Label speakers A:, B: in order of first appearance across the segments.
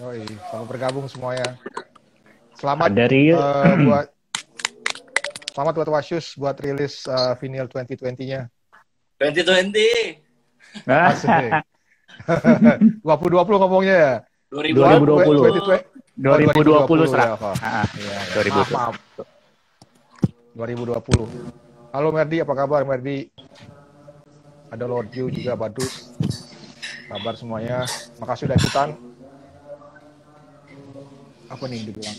A: Yoi, selamat bergabung semuanya. Selamat
B: Dari
A: buat Wasius buat rilis vinyl 2020-nya.
C: 2020.
A: Asik. 2020 ngomongnya ya?
C: 2020.
B: 2020
A: ya,
B: Sra.
A: Pak. Iya,
B: 2020.
A: Maaf. 2020. Halo Merdi, apa kabar Merdi? Ada Lord Yu juga, Badus. Kabar semuanya. Makasih udah ikutan. Apa nih dibilang?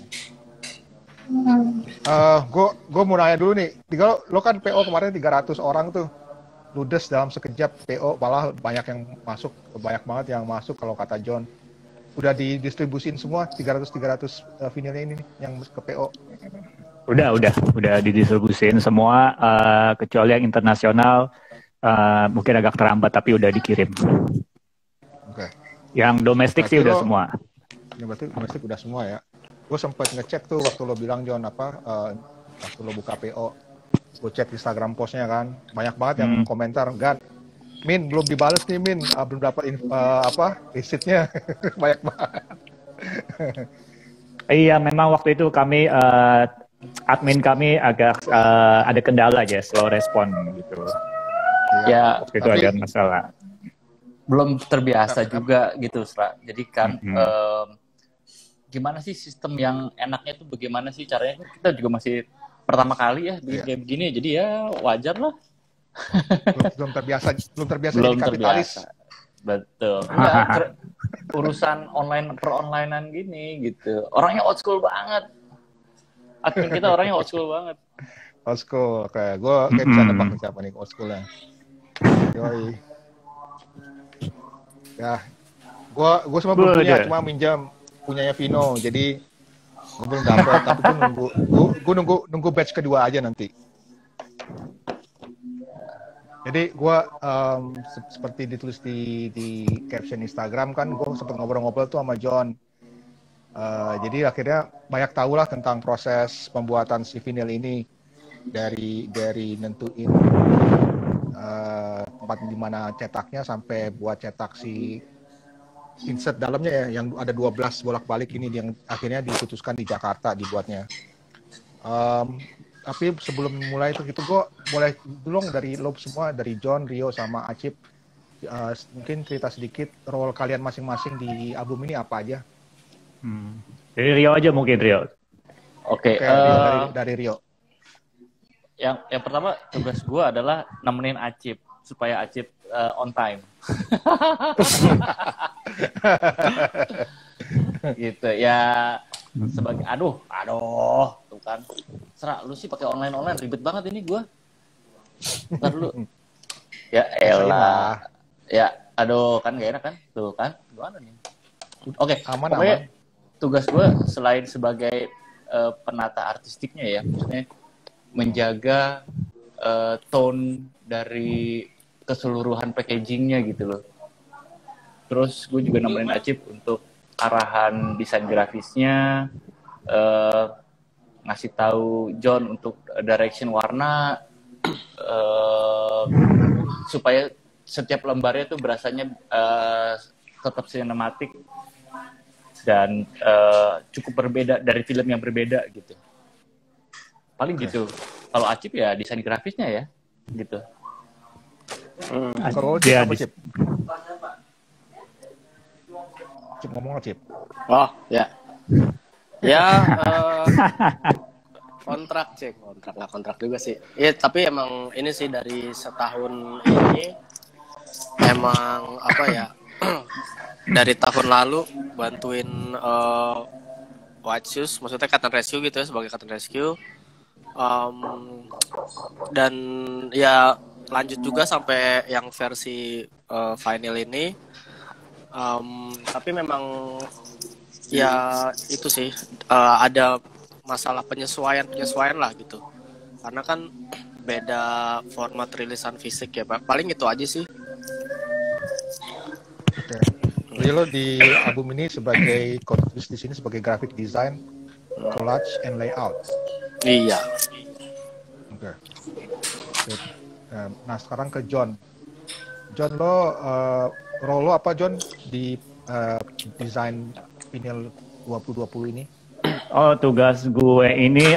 A: Gue mau nanya dulu nih. Lo kan PO kemarin 300 orang tuh. Ludes dalam sekejap PO, malah banyak yang masuk, banyak banget yang masuk kalau kata John. Udah didistribusin semua 300 vinilnya ini yang ke PO.
B: Udah didistribusin semua, kecuali yang internasional mungkin agak terlambat tapi udah dikirim.
A: Oke.
B: Yang domestik sih udah semua.
A: Ya berarti domestik udah semua ya. Gue sempat ngecek tuh waktu lo bilang John waktu lo buka PO, gue cek Instagram postnya kan, banyak banget yang komentar, Gan, Min belum dibales nih Min, belum dapat receipt-nya. Banyak banget.
B: Iya, memang waktu itu kami admin kami agak ada kendala aja, slow respon gitu.
C: Ya,
B: waktu itu ada masalah.
C: Belum terbiasa juga gitu, Sra. Jadi kan gimana sih sistem yang enaknya tuh bagaimana sih caranya? Kita juga masih pertama kali ya bikin kayak begini, jadi ya wajar lah.
A: belum terbiasa jadi kapitalis.
C: Betul. Enggak, urusan online per-onlinean gini gitu. Orangnya old school banget. Admin kita orangnya old school banget.
A: Old school, kayak gue bisa nebak siapa nih old schoolnya. Yoi. Ya, gue semua belum punya, cuma minjam punyanya Vino, jadi gue belum dapat, tapi gue nunggu batch kedua aja nanti. Jadi gue seperti ditulis di caption Instagram kan, gue sempat ngobrol-ngobrol tuh sama John. Jadi akhirnya banyak tahu lah tentang proses pembuatan si vinyl ini, dari nentuin tempat di mana cetaknya sampai buat cetak si insert dalamnya ya, yang ada 12 bolak-balik ini yang akhirnya diputuskan di Jakarta dibuatnya. Tapi sebelum mulai itu gitu, gue boleh dulu dari lo semua, dari John, Rio, sama Acip, mungkin cerita sedikit role kalian masing-masing di album ini apa aja?
B: Dari Rio aja mungkin, Rio.
C: Oke,
A: dari Rio.
C: Yang pertama tugas gue adalah nemenin Acip supaya Acip on time. Gitu ya, sebagai aduh tuh kan. Serak lu sih pakai online ribet banget ini gue. Ntar dulu. Ya elah. Ya, aduh kan gak enak kan? Tuh kan. Gimana nih? Oke, pokoknya tugas gue selain sebagai penata artistiknya ya, maksudnya menjaga tone dari keseluruhan packagingnya gitu loh. Terus gue juga nemenin Acip untuk arahan desain grafisnya, ngasih tahu John untuk direction warna, supaya setiap lembarnya tuh berasanya tetap sinematik dan cukup berbeda dari film yang berbeda gitu. Paling gitu. Kalau Acip ya desain grafisnya ya, gitu.
A: Kalau Acip apa Cip? Cip ngomong Cip.
D: Oh ya. Ya kontrak juga sih. Ya tapi emang ini sih dari setahun ini emang apa ya? Dari tahun lalu bantuin Watchus, maksudnya Cut and Rescue gitu ya, sebagai Cut and Rescue. Dan ya lanjut juga sampai yang versi vinyl ini. Tapi memang ya itu sih ada masalah penyesuaian lah gitu, karena kan beda format rilisan fisik ya, paling itu aja sih.
A: Oke. Jadi lo di album ini sebagai kontribusi di sini sebagai graphic design, collage and layout.
D: Iya.
A: Oke. Nah sekarang ke John. John, lo role lo apa John di desain vinyl 2020 ini?
B: Oh, tugas gue ini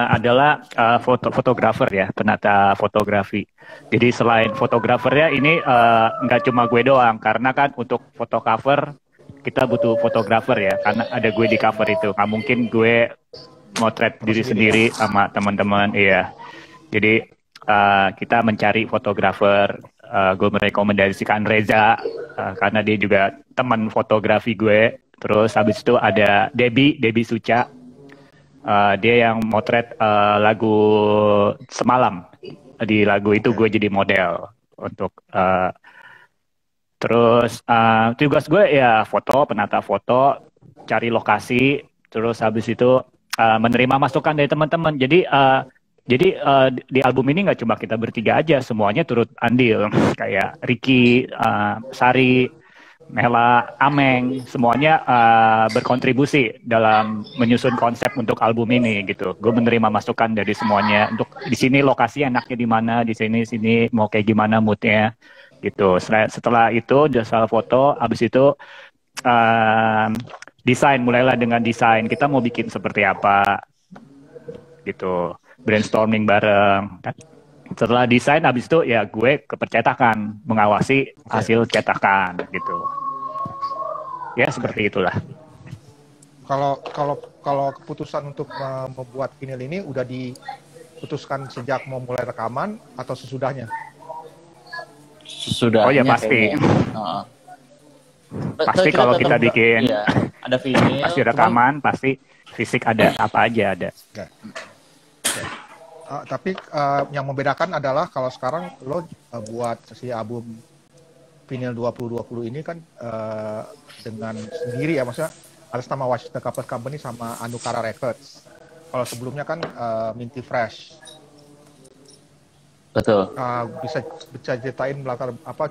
B: adalah fotografer ya, penata fotografi. Jadi selain fotografernya ini nggak cuma gue doang, karena kan untuk foto cover kita butuh fotografer ya, karena ada gue di cover itu. Nggak mungkin gue motret diri sendiri sama teman-teman, iya. Jadi kita mencari fotografer. Gue merekomendasikan Reza karena dia juga teman fotografi gue. Terus habis itu ada Debbie Suca. Dia yang motret lagu Semalam. Di lagu itu gue jadi model untuk terus tugas gue ya penata foto, cari lokasi, terus habis itu menerima masukan dari teman-teman. Jadi di album ini nggak cuma kita bertiga aja, semuanya turut andil. Kayak Ricky, Sari, Mela, Ameng, semuanya berkontribusi dalam menyusun konsep untuk album ini gitu. Gue menerima masukan dari semuanya. Untuk di sini lokasi enaknya di mana, di sini mau kayak gimana moodnya gitu. Setelah itu jasa foto, habis itu desain, mulailah dengan desain. Kita mau bikin seperti apa gitu. Brainstorming bareng. Setelah desain, habis itu ya gue ke percetakan, mengawasi hasil cetakan gitu. Ya seperti itulah.
A: Kalau keputusan untuk membuat vinyl ini udah diputuskan sejak mau mulai rekaman atau sesudahnya?
C: Sesudahnya.
B: Oh ya pasti. Pasti kalau kita bikin
C: ada vinyl,
B: pasti rekaman, pasti fisik ada apa aja ada.
A: Okay. Tapi yang membedakan adalah kalau sekarang lo buat si album vinyl 2020 ini kan dengan sendiri ya, maksudnya atas nama Washington Cover Company sama Anukara Records. Kalau sebelumnya kan Minty Fresh.
C: Betul.
A: Bisa ceritain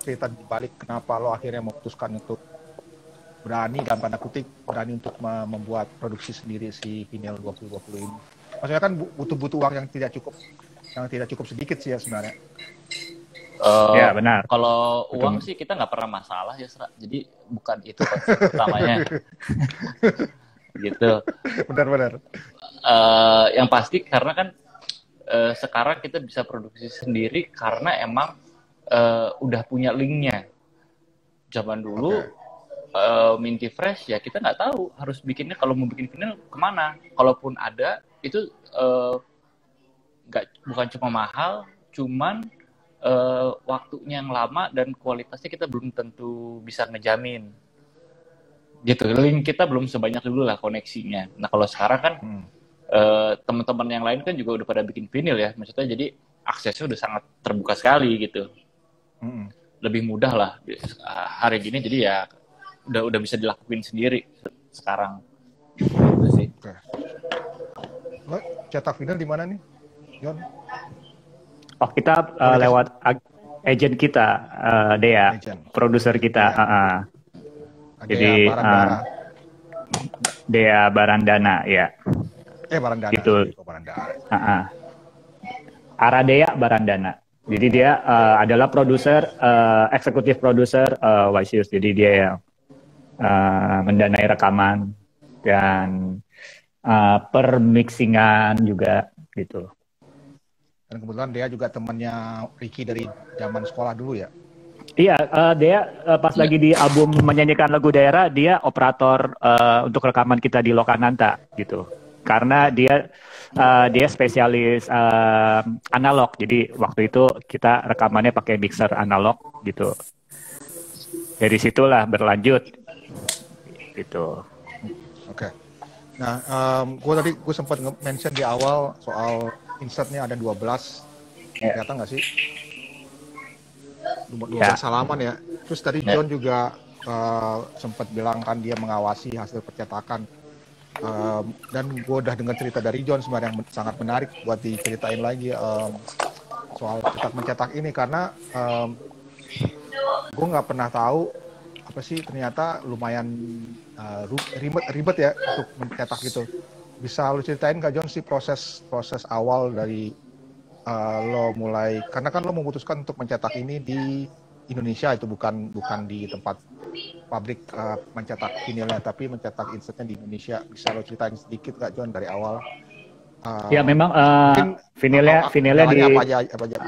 A: cerita di balik kenapa lo akhirnya memutuskan untuk berani dalam tanda kutip untuk membuat produksi sendiri si vinyl 2020 ini. Maksudnya kan butuh uang yang tidak cukup sedikit sih ya sebenarnya.
B: Ya benar.
C: Kalau uang sih kita nggak pernah masalah ya, jadi bukan itu konsep utamanya. Gitu.
A: Benar.
C: Yang pasti karena kan sekarang kita bisa produksi sendiri karena emang udah punya linknya. Zaman dulu Minty Fresh ya kita nggak tahu harus bikinnya, kalau mau bikin vinyl kemana. Kalaupun ada itu bukan cuma mahal, cuman waktunya yang lama dan kualitasnya kita belum tentu bisa ngejamin gitu. Link kita belum sebanyak dulu lah koneksinya. Nah kalau sekarang kan teman-teman yang lain kan juga udah pada bikin vinyl ya, maksudnya jadi aksesnya udah sangat terbuka sekali gitu. Lebih mudah lah hari gini, jadi ya udah bisa dilakuin sendiri sekarang gitu sih.
A: Lo cetak vinyl di mana nih, John?
B: Oh kita lewat agent kita, Dea, produser kita. Jadi Dea Barandana ya.
A: Barandana.
B: Gitu. Aradea Barandana. Jadi dia adalah produser, eksekutif produser Wisius. Jadi dia yang mendanai rekaman dan permixingan juga gitu.
A: Dan kebetulan dia juga temannya Ricky dari zaman sekolah dulu ya?
B: Iya, dia pas lagi di album menyanyikan lagu daerah, dia operator untuk rekaman kita di Lokananta gitu. Karena dia spesialis analog, jadi waktu itu kita rekamannya pakai mixer analog gitu. Dari situlah berlanjut gitu.
A: Oke. Nah, gue sempat mention di awal soal insertnya ada 12. Kelihatan nggak sih? 12 halaman ya. Terus tadi John juga sempat bilang kan dia mengawasi hasil percetakan. Dan gue udah dengar cerita dari John sebenarnya yang sangat menarik buat diceritain lagi soal mencetak ini, karena gue nggak pernah tahu apa sih ternyata lumayan ribet ya untuk mencetak gitu. Bisa lu ceritain nggak John sih proses awal dari lo mulai, karena kan lo memutuskan untuk mencetak ini di Indonesia, itu bukan di tempat pabrik mencetak vinilnya, tapi mencetak insertnya di Indonesia. Bisa lo ceritain sedikit nggak John dari awal?
B: Ya memang
A: Mungkin
B: vinilnya di
A: apa aja?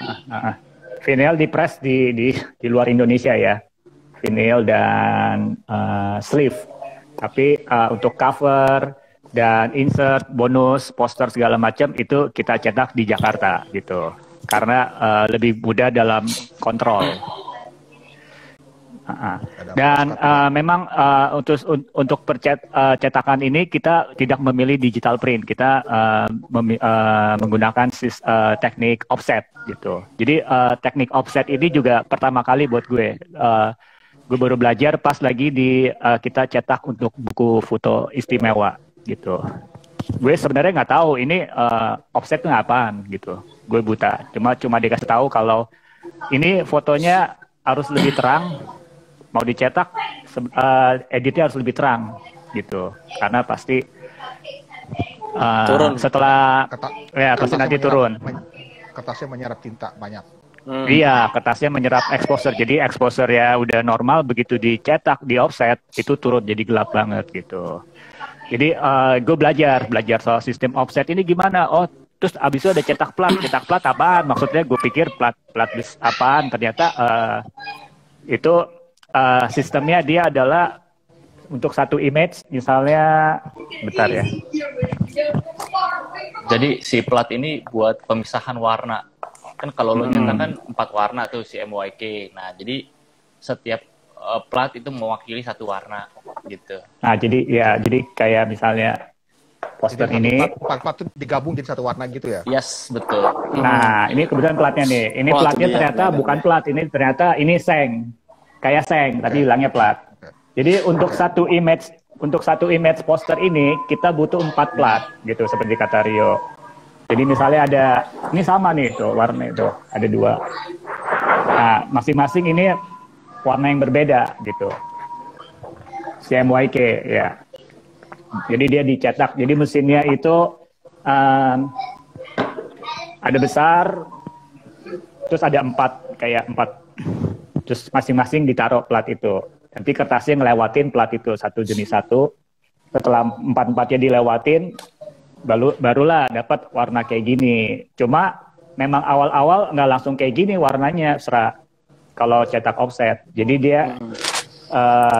B: vinil di press di luar Indonesia ya, vinil dan sleeve. Tapi untuk cover dan insert, bonus, poster segala macam itu kita cetak di Jakarta gitu, karena lebih mudah dalam kontrol. Dan memang untuk cetakan ini kita tidak memilih digital print, kita menggunakan teknik offset gitu. Jadi teknik offset ini juga pertama kali buat gue. Gue baru belajar pas lagi kita cetak untuk buku foto istimewa gitu. Gue sebenarnya nggak tahu ini offset itu apaan gitu. Gue buta. Cuma dikasih tahu kalau ini fotonya harus lebih terang. Mau dicetak, editnya harus lebih terang gitu, karena pasti
D: turun
B: setelah pasti nanti turun.
A: Kertasnya menyerap tinta banyak.
B: Iya, kertasnya menyerap exposure, jadi exposure ya udah normal, begitu dicetak di offset itu turun jadi gelap banget gitu. Jadi gue belajar soal sistem offset ini gimana. Oh, terus abis itu ada cetak plat apaan? Maksudnya gue pikir plat apaan? Ternyata itu sistemnya dia adalah untuk satu image, misalnya, bentar ya.
C: Jadi si plat ini buat pemisahan warna. Kan kalau lo nyetak kan 4 warna tuh si MYK. Nah, jadi setiap plat itu mewakili satu warna gitu.
B: Nah, jadi kayak misalnya poster ini.
A: Plat itu digabung jadi satu warna gitu ya?
C: Yes, betul.
B: Nah, ini kebetulan platnya nih. Ini platnya ternyata bukan plat, ini ternyata ini seng. Kayak seng, tapi bilangnya plat. Jadi untuk satu image poster ini kita butuh 4 plat gitu, seperti kata Rio. Jadi misalnya ini sama nih tuh warna itu, ada 2. Nah, masing-masing ini warna yang berbeda gitu. CMYK ya. Jadi dia dicetak. Jadi mesinnya itu ada besar, terus ada 4 terus masing-masing ditaruh plat itu. Nanti kertasnya ngelewatin plat itu satu jenis satu. Setelah 4-4-nya dilewatin, barulah dapat warna kayak gini. Cuma memang awal-awal nggak langsung kayak gini warnanya, kalau cetak offset. Jadi dia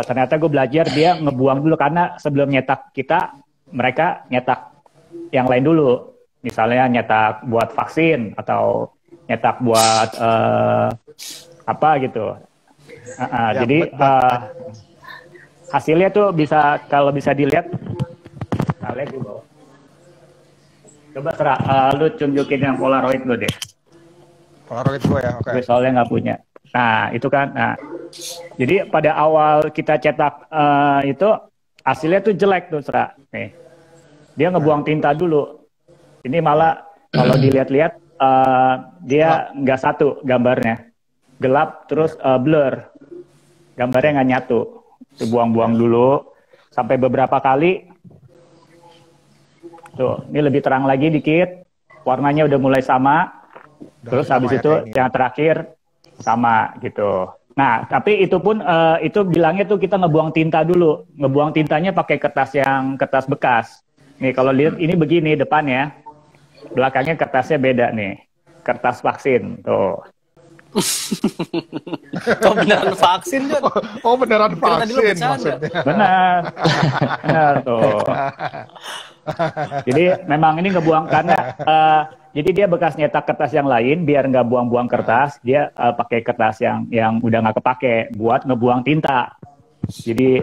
B: ternyata gue belajar dia ngebuang dulu, karena sebelum nyetak mereka nyetak yang lain dulu. Misalnya nyetak buat vaksin atau nyetak buat apa gitu. Jadi hasilnya tuh kalau bisa dilihat. Coba lu tunjukin yang Polaroid lu deh.
A: Polaroid gue ya, oke.
B: Gue soalnya nggak punya. Nah itu kan. Nah, jadi pada awal kita cetak itu hasilnya tuh jelek tuh Nih, dia ngebuang tinta dulu. Ini malah kalau dilihat-lihat dia nggak satu gambarnya. Gelap terus blur, gambarnya nggak nyatu. Dibuang-buang dulu sampai beberapa kali. Tuh, ini lebih terang lagi dikit, warnanya udah mulai sama. Terus habis itu yang terakhir sama gitu. Nah, tapi itu pun itu bilangnya tuh kita ngebuang tinta dulu. Ngebuang tintanya pakai kertas bekas. Nih kalau lihat ini begini depannya, belakangnya kertasnya beda nih. Kertas vaksin tuh.
D: Oh beneran vaksin kan?
A: Oh beneran vaksin maksudnya.
B: Benar tuh. Jadi memang ini ngebuang karena jadi dia bekas nyetak kertas yang lain, biar nggak buang-buang kertas, dia pakai kertas yang udah nggak kepake buat ngebuang tinta. Jadi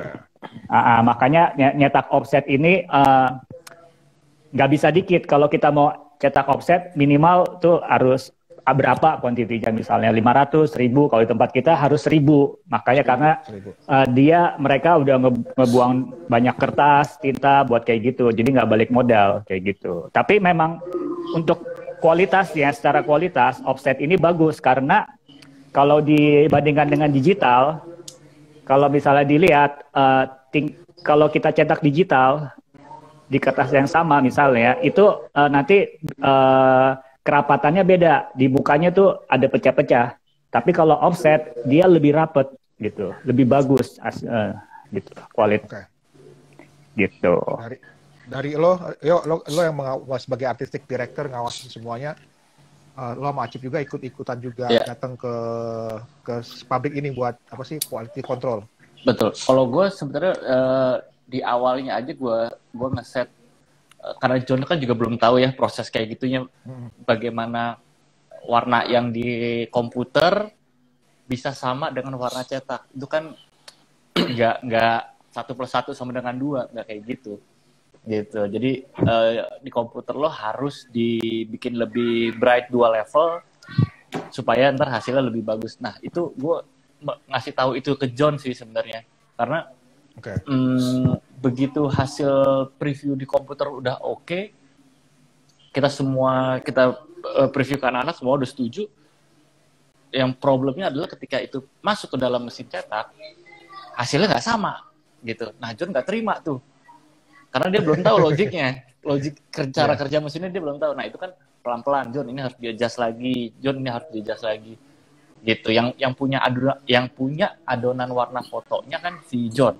B: makanya nyetak offset ini nggak bisa dikit. Kalau kita mau cetak offset minimal tuh harus berapa kuantitinya, misalnya 500, 1000, kalau di tempat kita harus 1000. Makanya karena mereka udah ngebuang banyak kertas, tinta buat kayak gitu, jadi nggak balik modal kayak gitu. Tapi memang untuk kualitasnya, secara kualitas offset ini bagus, karena kalau dibandingkan dengan digital, kalau misalnya dilihat kalau kita cetak digital di kertas yang sama misalnya, itu nanti kerapatannya beda, di mukanya tuh ada pecah-pecah. Tapi kalau offset dia lebih rapet gitu, lebih bagus gitu kualitas
A: Oke.
B: gitu.
A: Dari lo yang sebagai artistic director ngawasin semuanya, lo sama Acip juga ikut-ikutan juga datang ke pabrik ini buat apa sih quality control.
C: Betul. Kalau gue sebenarnya di awalnya aja gue ngeset karena John kan juga belum tahu ya proses kayak gitunya, bagaimana warna yang di komputer bisa sama dengan warna cetak. Itu kan nggak 1+1 sama dengan 2, nggak kayak gitu. Jadi di komputer lo harus dibikin lebih bright 2 level supaya ntar hasilnya lebih bagus. Nah itu gue ngasih tahu itu ke John sih sebenarnya, karena begitu hasil preview di komputer udah oke, kita preview ke anak-anak semua udah setuju. Yang problemnya adalah ketika itu masuk ke dalam mesin cetak, hasilnya nggak sama gitu. Nah John nggak terima tuh, karena dia belum tahu cara kerja mesinnya dia belum tahu. Nah itu kan pelan-pelan, John ini harus di-adjust lagi, John ini harus di-adjust lagi gitu. Yang punya adonan warna fotonya kan si John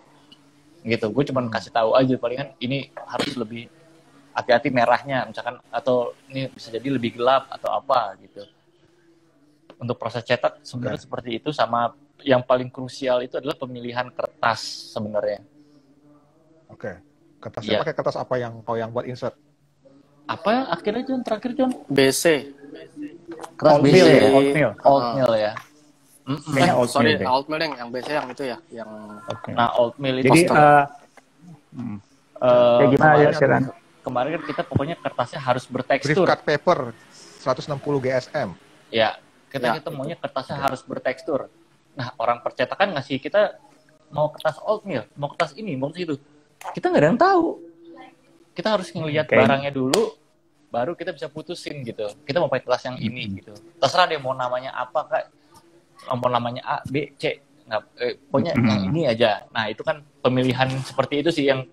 C: gitu. Gue cuma kasih tahu aja, palingan ini harus lebih hati-hati merahnya misalkan, atau ini bisa jadi lebih gelap atau apa gitu. Untuk proses cetak sebenarnya seperti itu. Sama yang paling krusial itu adalah pemilihan kertas sebenarnya.
A: Kertasnya pakai kertas apa yang buat insert?
C: Apa ya akhirnya John, terakhir John?
D: BC.
C: Kertas BC ya? Oatmeal ya.
D: Sorry, oatmeal yang BC yang itu ya, yang.
C: Nah oatmeal itu.
B: Jadi kayak gimana ya Siran?
C: Kemarin kan kita pokoknya kertasnya harus bertekstur.
A: Brief cut paper 160 GSM.
C: Ya, kita maunya kertasnya harus bertekstur. Nah, orang percetakan ngasih kita mau kertas oatmeal, mau kertas ini, mau kertas itu. Kita nggak ada yang tahu. Kita harus ngelihat barangnya dulu, baru kita bisa putusin gitu. Kita mau pakai kertas yang ini gitu. Terserah deh mau namanya apa, Kak. Mau namanya A, B, C. Pokoknya yang ini aja. Nah, itu kan pemilihan seperti itu sih yang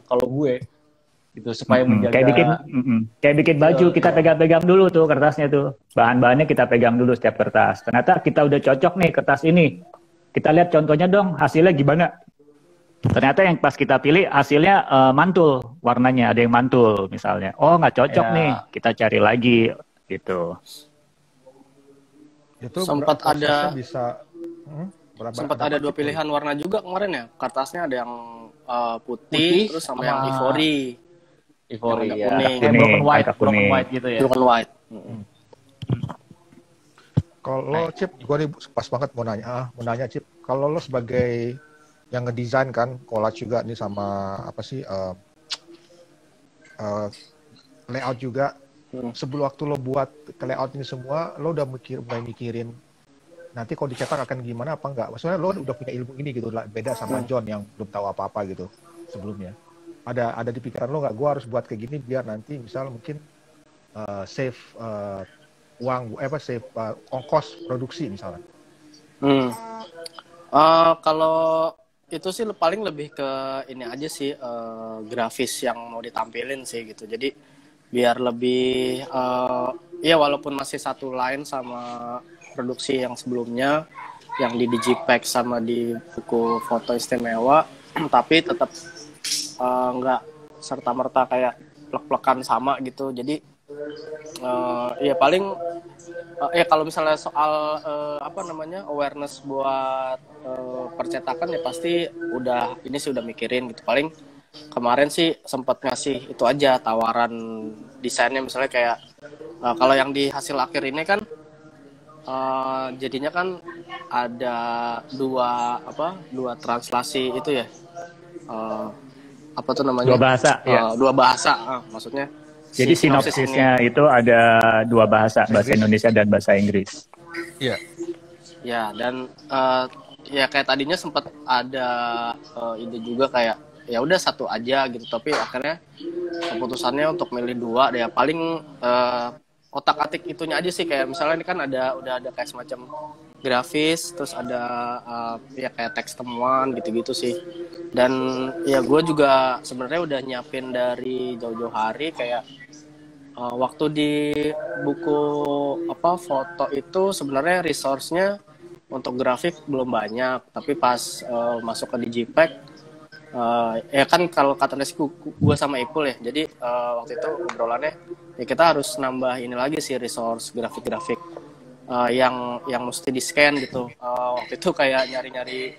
C: kalau gue gitu, supaya menjaga
B: kayak bikin baju, kita pegang-pegang dulu tuh kertasnya tuh, bahan-bahannya kita pegang dulu setiap kertas. Ternyata kita udah cocok nih kertas ini, kita lihat contohnya dong hasilnya gimana. Ternyata yang pas kita pilih hasilnya mantul warnanya, ada yang mantul misalnya, oh nggak cocok nih, kita cari lagi gitu.
A: Itu
D: sempat ada dua
A: gitu?
D: pilihan warna juga kemarin ya, kertasnya ada yang putih terus sama yang ivory
C: ya.
B: Kuning,
C: broken white gitu ya.
D: Broken white.
A: Kalau Cip, gue nih pas banget mau nanya Cip, kalau lo sebagai yang ngedesain kan collage juga nih sama apa sih layout juga, sebelum waktu lo buat layout ini semua, lo udah mulai mikirin nanti kalau dicetak akan gimana apa enggak? Maksudnya lo udah punya ilmu ini gitu lah, beda sama John yang belum tahu apa-apa gitu sebelumnya. Ada di pikiran lo nggak? Gue harus buat kayak gini biar nanti misal mungkin save save ongkos produksi misalnya.
D: Kalau itu sih paling lebih ke ini aja sih, grafis yang mau ditampilin sih gitu. Jadi biar lebih ya walaupun masih satu line sama produksi yang sebelumnya yang di Digipack sama di buku foto istimewa, tapi tetap nggak serta-merta kayak plek-plekan sama gitu. Jadi ya paling ya kalau misalnya soal awareness buat percetakan ya pasti ini sih udah mikirin gitu. Paling kemarin sih sempat ngasih itu aja tawaran desainnya, misalnya kayak kalau yang di hasil akhir ini kan jadinya kan ada dua translasi itu ya, apa tuh namanya, dua bahasa maksudnya.
B: Jadi sinopsisnya itu ada dua bahasa Indonesia dan bahasa Inggris.
A: Iya.
D: Ya, dan ya kayak tadinya sempat ada ide juga kayak ya udah satu aja gitu, tapi akhirnya keputusannya untuk milih dua deh. Paling otak-atik itunya aja sih, kayak misalnya ini kan udah ada kayak semacam grafis, terus ada ya kayak teks temuan gitu-gitu sih. Dan ya gue juga sebenarnya udah nyiapin dari jauh-jauh hari kayak waktu di buku apa foto itu sebenarnya resource-nya untuk grafik belum banyak, tapi pas masuk ke Digipack ya kan kalau kata gue sama Ipul ya, jadi waktu itu obrolannya ya kita harus nambah ini lagi sih resource grafik-grafik yang mesti di scan gitu. Waktu itu kayak nyari-nyari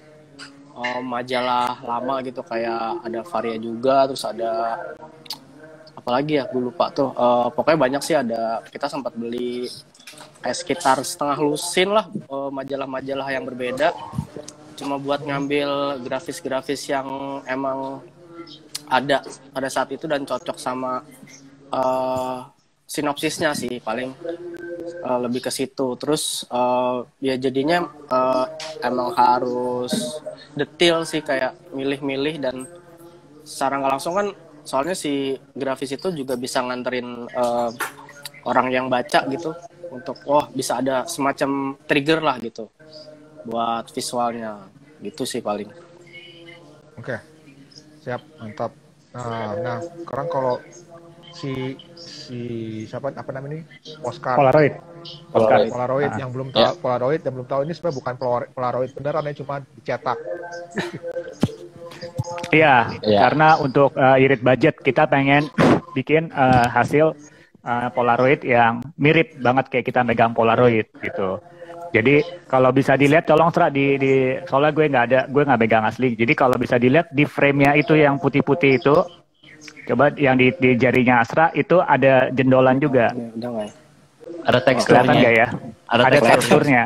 D: majalah lama gitu, kayak ada Varia juga, terus ada apalagi ya gue lupa tuh, pokoknya banyak sih, ada kita sempat beli kayak sekitar setengah lusin lah majalah-majalah yang berbeda, cuma buat ngambil grafis-grafis yang emang ada pada saat itu dan cocok sama sinopsisnya sih, paling lebih ke situ. Terus ya jadinya emang harus detail sih, kayak milih-milih, dan secara nggak langsung kan soalnya si grafis itu juga bisa nganterin orang yang baca gitu untuk bisa ada semacam trigger lah gitu buat visualnya gitu sih paling.
A: Oke, siap, mantap. Nah sekarang kalau si siapa apa namanya ini, Polaroid yang belum tahu, Polaroid yang belum tahu ini sebenarnya bukan Polaroid beneran ya, cuma dicetak.
B: Iya, karena untuk irit budget kita pengen bikin hasil Polaroid yang mirip banget kayak kita megang Polaroid gitu. Jadi kalau bisa dilihat, tolong Sra di soalnya gue nggak megang asli. Jadi kalau bisa dilihat di frame-nya itu yang putih-putih itu, coba yang di jarinya Asra itu ada jendolan juga.
C: Ada teksturnya.
B: Kelihatan nggak ya? Ada teksturnya.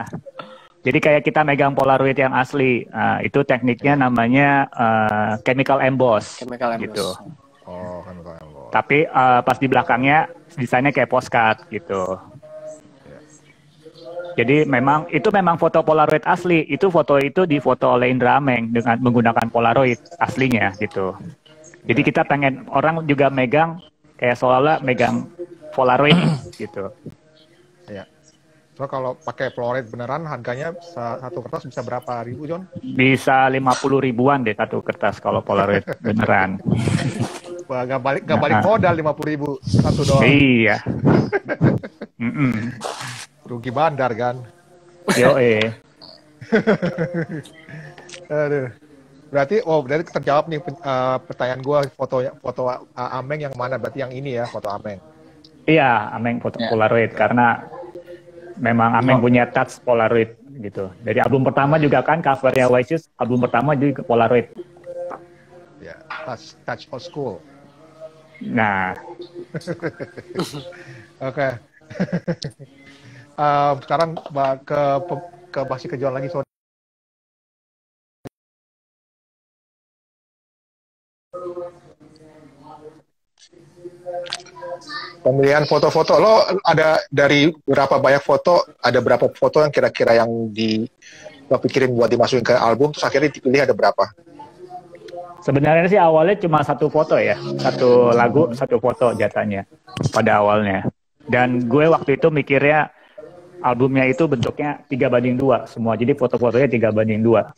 B: Jadi kayak kita megang Polaroid yang asli. Itu tekniknya namanya chemical emboss. Gitu.
A: Oh, chemical emboss.
B: Tapi pas di belakangnya desainnya kayak postcard gitu. Jadi memang foto Polaroid asli. Itu foto itu difoto oleh Indra Ameng dengan menggunakan Polaroid aslinya gitu. Jadi kita pengen orang juga megang kayak seolah megang Polaroid gitu.
A: Ya. So kalau pakai Polaroid beneran harganya satu kertas bisa berapa ribu, John?
B: Bisa 50 ribuan deh satu kertas kalau Polaroid beneran.
A: Wah, gak balik modal 50.000 satu doang.
B: Iya.
A: Rugi bandar kan. Aduh. Berarti terjawab nih pertanyaan gue, foto Ameng yang mana? Berarti yang ini ya, foto Ameng.
B: Iya, Ameng foto Polaroid karena memang Ameng punya touch Polaroid gitu. Dari album pertama juga kan covernya Oasis, album pertama juga Polaroid.
A: Ya, touch old school.
B: Nah.
A: Oke. Sekarang masih ke John lagi, sorry. Pemilihan foto-foto lo ada dari berapa banyak foto, ada berapa foto yang kira-kira yang lo pikirin buat dimasukin ke album, terus akhirnya dipilih ada berapa?
B: Sebenarnya sih awalnya cuma satu foto ya, satu lagu satu foto jatahnya pada awalnya. Dan gue waktu itu mikirnya albumnya itu bentuknya 3:2 semua, jadi foto-fotonya 3:2.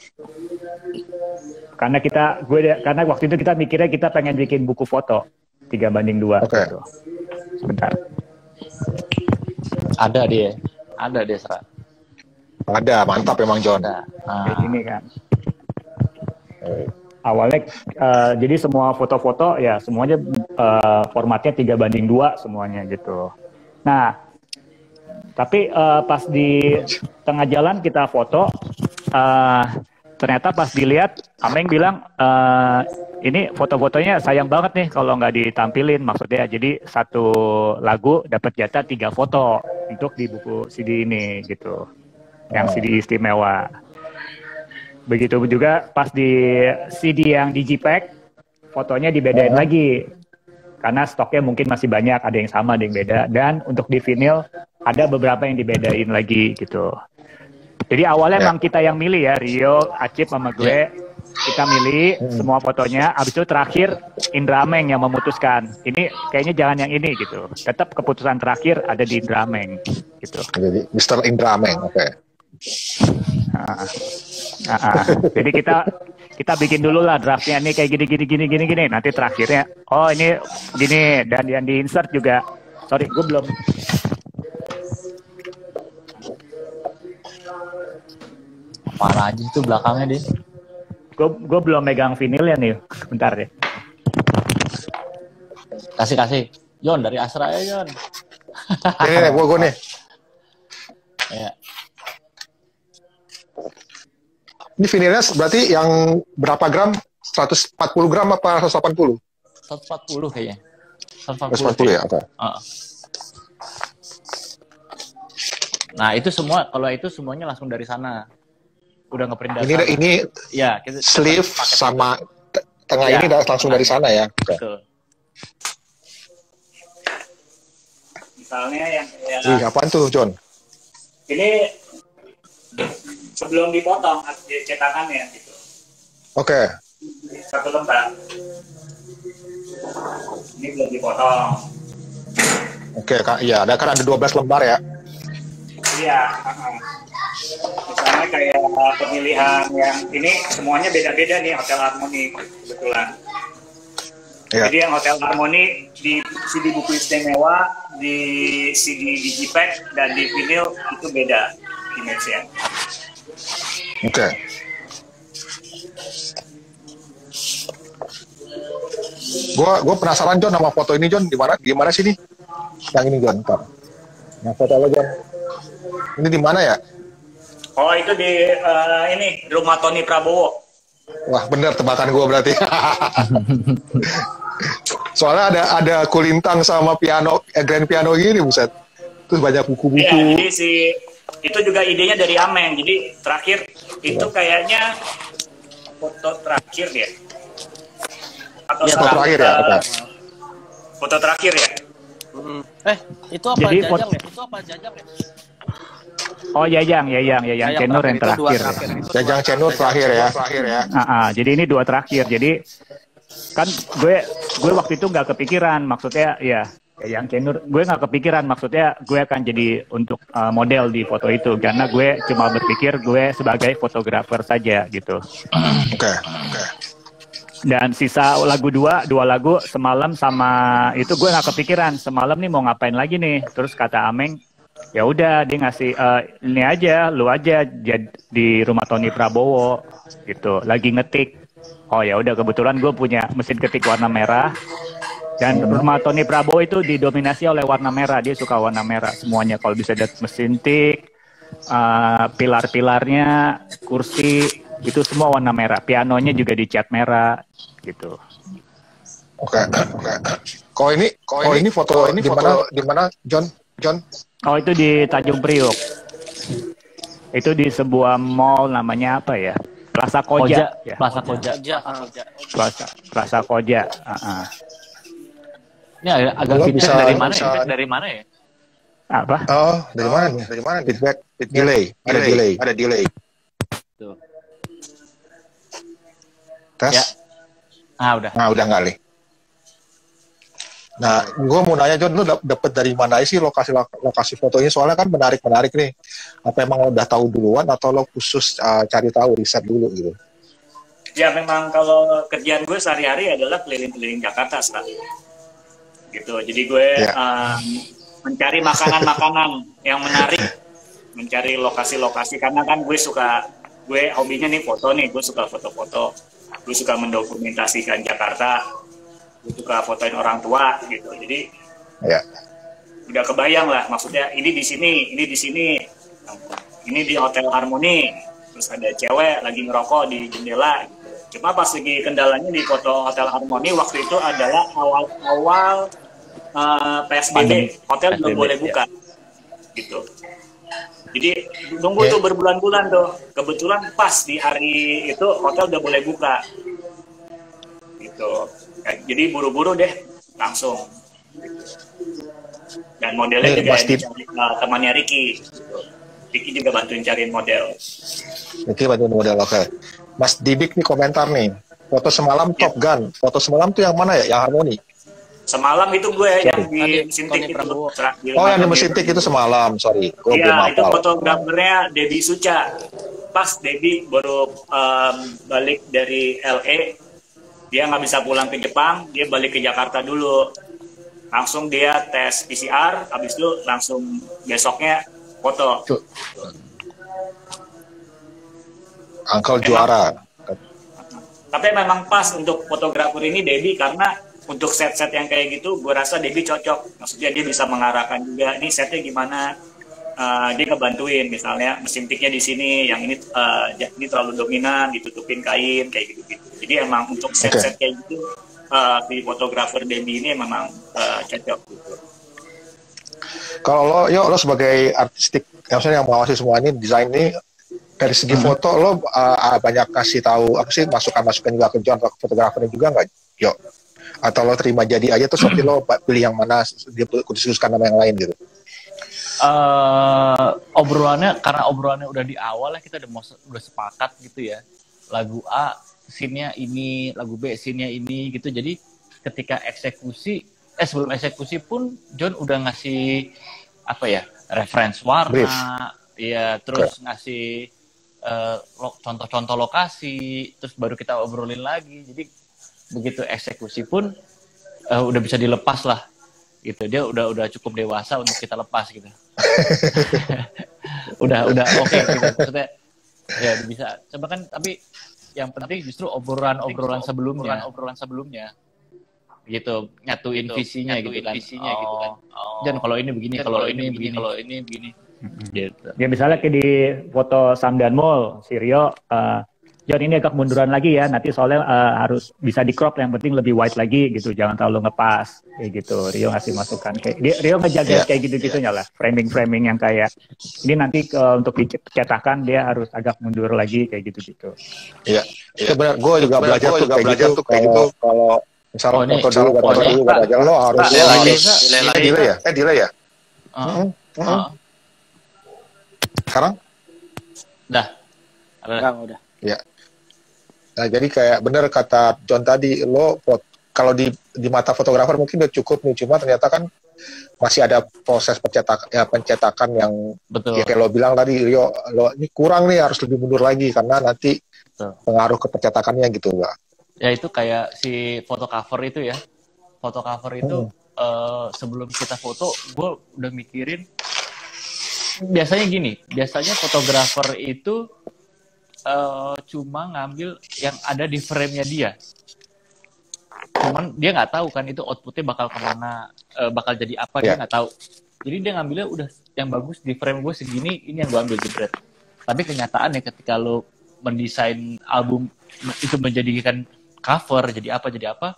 B: Karena karena waktu itu kita mikirnya kita pengen bikin buku foto 3:2.
A: Okay.
B: Gitu. Sebentar.
C: Ada dia Sra.
A: Ada, mantap emang John.
B: Kayak gini kan. Awalnya jadi semua foto-foto ya semuanya formatnya 3:2 semuanya gitu. Nah, tapi pas di tengah jalan kita foto, ternyata pas dilihat Ameng bilang ini foto-fotonya sayang banget nih kalau nggak ditampilin, maksudnya jadi satu lagu dapat jatah 3 foto untuk di buku CD ini gitu, yang CD istimewa. Begitu juga pas di CD yang Digipack fotonya dibedain lagi karena stoknya mungkin masih banyak, ada yang sama ada yang beda, dan untuk di vinyl ada beberapa yang dibedain lagi gitu. Jadi awalnya emang kita yang milih ya, Rio, Acip sama gue, kita milih semua fotonya. Abis itu terakhir Indra Ameng yang memutuskan. Ini kayaknya jangan yang ini gitu. Tetap keputusan terakhir ada di Indra Ameng gitu.
A: Jadi Mr. Indra Ameng, oke.
B: Jadi kita bikin dulu lah draftnya nih kayak gini. Nanti terakhirnya, oh ini gini, dan yang di insert juga Sorry, gue belum.
C: Parah aja itu belakangnya deh.
B: Gue belum megang vinilnya nih. Bentar deh.
C: Kasih. Jon dari Asra ya Jon.
A: Ini gue nih.
C: Ya.
A: Ini vinilnya berarti yang berapa gram? 140 gram apa 180?
C: 140 kayaknya.
A: 140 ya, oke.
C: Nah, itu semua, kalau itu semuanya langsung dari sana. Udah ngeprint dasar.
A: Ini
C: ya, kita
A: sleeve sama tengah
C: ya,
A: ini langsung dari sana ya.
C: Betul.
B: Misalnya yang kayak...
A: Wih, apaan tuh, John?
B: Ini sebelum dipotong cetakannya gitu.
A: Oke.
B: Satu lembar. Ini belum dipotong.
A: Oke, iya, kan ada 12 lembar ya.
B: Iya. Misalnya kayak pemilihan yang ini semuanya beda-beda nih Hotel Harmony kebetulan.
A: Ya.
B: Jadi yang Hotel Harmony di CD buku istimewa, di CD Digipack dan di vinyl itu beda image-nya.
A: Oke. Gua penasaran John sama foto ini John, di mana sih nih? Yang ini John, ntar. Yang foto lo John. Ini di mana ya?
B: Oh itu di rumah Tony Prabowo.
A: Wah bener tebakan gua berarti. Soalnya ada kulintang sama piano, grand piano gini buset. Terus banyak buku-buku.
B: Iya, jadi itu juga idenya dari Ameng. Jadi terakhir itu kayaknya foto terakhir ya. Atau
A: ya, foto terakhir ya.
B: Foto terakhir ya.
D: Itu apa
B: jadi,
D: Jajang ya? Itu apa Jajang ya?
B: Oh Jajang Cenur yang terakhir.
A: Jajang Cenur terakhir ya.
B: Jadi ini dua terakhir. Jadi kan gue waktu itu nggak kepikiran, maksudnya ya yang Cenur gue nggak kepikiran, maksudnya gue akan jadi untuk model di foto itu karena gue cuma berpikir gue sebagai fotografer saja gitu.
A: Oke.
B: Dan sisa lagu dua lagu semalam sama itu gue nggak kepikiran semalam nih mau ngapain lagi nih. Terus kata Ameng, ya udah dia ngasih ini aja, lu aja di rumah Tony Prabowo gitu, lagi ngetik. Oh ya udah kebetulan gue punya mesin ketik warna merah dan rumah Tony Prabowo itu didominasi oleh warna merah, dia suka warna merah semuanya. Kalau bisa lihat mesin tik, pilar-pilarnya, kursi itu semua warna merah, pianonya juga dicat merah gitu.
A: Oke. Kalau ini foto di mana John?
B: Oh itu di Tanjung Priok. Itu di sebuah mall namanya apa ya? Plaza Koja. Ya.
C: Plaza Koja.
B: Plaza Koja.
C: Ini agak feedback dari mana? Feedback dari mana ya?
B: Apa?
A: Oh, dari mana nih? Feedback delay. Ada delay.
C: Tuh.
A: Tes.
C: Ya. Udah.
A: Nah, udah kali. Nah, gue mau nanya John, lu dapet dari mana sih lokasi fotonya? Soalnya kan menarik nih. Apa emang lo udah tahu duluan atau lo khusus cari tahu, riset dulu gitu?
B: Ya memang kalau kerjaan gue sehari-hari adalah keliling-keliling Jakarta sekarang. Gitu. Jadi gue mencari makanan-makanan yang menarik, mencari lokasi-lokasi karena kan gue hobinya nih foto nih, gue suka foto-foto, gue suka mendokumentasikan Jakarta. Suka fotoin orang tua gitu, jadi
A: ya. Udah
B: kebayang lah, maksudnya ini di sini, ini di Hotel Harmony, terus ada cewek lagi ngerokok di jendela. Cuma pas lagi kendalanya di foto Hotel Harmony waktu itu adalah awal PSBB, hotel belum boleh buka, gitu. Jadi nunggu tuh berbulan-bulan tuh, kebetulan pas di hari itu hotel udah boleh buka, gitu. Jadi buru-buru deh langsung. Dan modelnya juga temannya Ricky. Ricky juga bantuin cariin model.
A: Oke. Mas Didik nih komentar nih. Foto semalam Top Gun. Foto semalam tuh yang mana ya? Yang Harmoni?
B: Semalam itu gue yang di mesin tik itu.
A: Yang di mesin tik itu semalam. Sorry.
B: Iya, itu fotografernya Debbie Suca. Pas Debbie baru balik dari LA. Dia nggak bisa pulang ke Jepang, dia balik ke Jakarta dulu. langsung dia tes PCR, habis itu langsung besoknya foto.
A: Uncle juara.
B: Tapi memang pas untuk fotografer ini Debbie, karena untuk set-set yang kayak gitu, gue rasa Debbie cocok. Maksudnya dia bisa mengarahkan juga, ini setnya gimana. Dia ngebantuin, misalnya mesin tiknya di sini, yang ini terlalu dominan, ditutupin kain, kayak gitu-gitu. Jadi emang untuk set-set kayak gitu, di fotografer Debbie ini memang cocok. Gitu.
A: Kalau lo sebagai artistik, maksudnya yang mengawasi semua ini, desain ini, dari segi foto lo banyak kasih tahu apa sih masukan-masukan juga ke John fotografernya juga nggak, Yo? Atau lo terima jadi aja terus nanti lo pilih yang mana dia khususkan nama yang lain gitu?
C: Karena obrolannya udah di awal ya, kita udah sepakat gitu ya, lagu A scene-nya ini, lagu B scene-nya ini gitu. Jadi ketika sebelum eksekusi pun John udah ngasih apa ya, reference warna, ya terus ngasih contoh-contoh lokasi, terus baru kita obrolin lagi. Jadi begitu eksekusi pun udah bisa dilepas lah gitu. Dia udah cukup dewasa untuk kita lepas gitu. udah oke gitu. Maksudnya ya bisa. Coba kan, tapi yang penting justru obrolan sebelumnya gitu, nyatuin visinya gitu kan. Dan kalau ini begini, kalau ini begini. Gitu.
B: Ya misalnya kayak di foto Samdan Mall, si Rio, John ini agak munduran lagi ya, nanti soalnya harus bisa di crop, yang penting lebih wide lagi gitu, jangan terlalu ngepas kayak gitu. Rio ngasih masukan kayak Rio ngejaga kayak gitu-gitunya lah, framing yang kayak ini nanti untuk dicetakan dia harus agak mundur lagi kayak gitu-gitu.
A: Iya, itu benar. Gue juga belajar tuh kayak gitu. Kalau misalnya foto dulu, lo harus delay ya. Sekarang?
C: Udah.
A: Ya. Nah, jadi kayak bener kata John tadi, lo kalau di mata fotografer mungkin udah cukup nih, cuma ternyata kan masih ada proses pencetakan yang
C: betul.
A: Ya kayak lo bilang tadi, lo ini kurang nih, harus lebih mundur lagi karena nanti pengaruh ke pencetakannya gitu, enggak?
C: Ya itu kayak si foto cover itu ya. Foto cover itu sebelum kita foto, gue udah mikirin. Biasanya fotografer itu cuma ngambil yang ada di frame-nya dia. Cuman dia nggak tahu kan itu outputnya bakal kemana, bakal jadi apa, dia nggak tahu. Jadi dia ngambilnya udah yang bagus di frame gue segini, ini yang gue ambil jebret. Tapi kenyataannya ketika lo mendesain album itu menjadikan cover, jadi apa,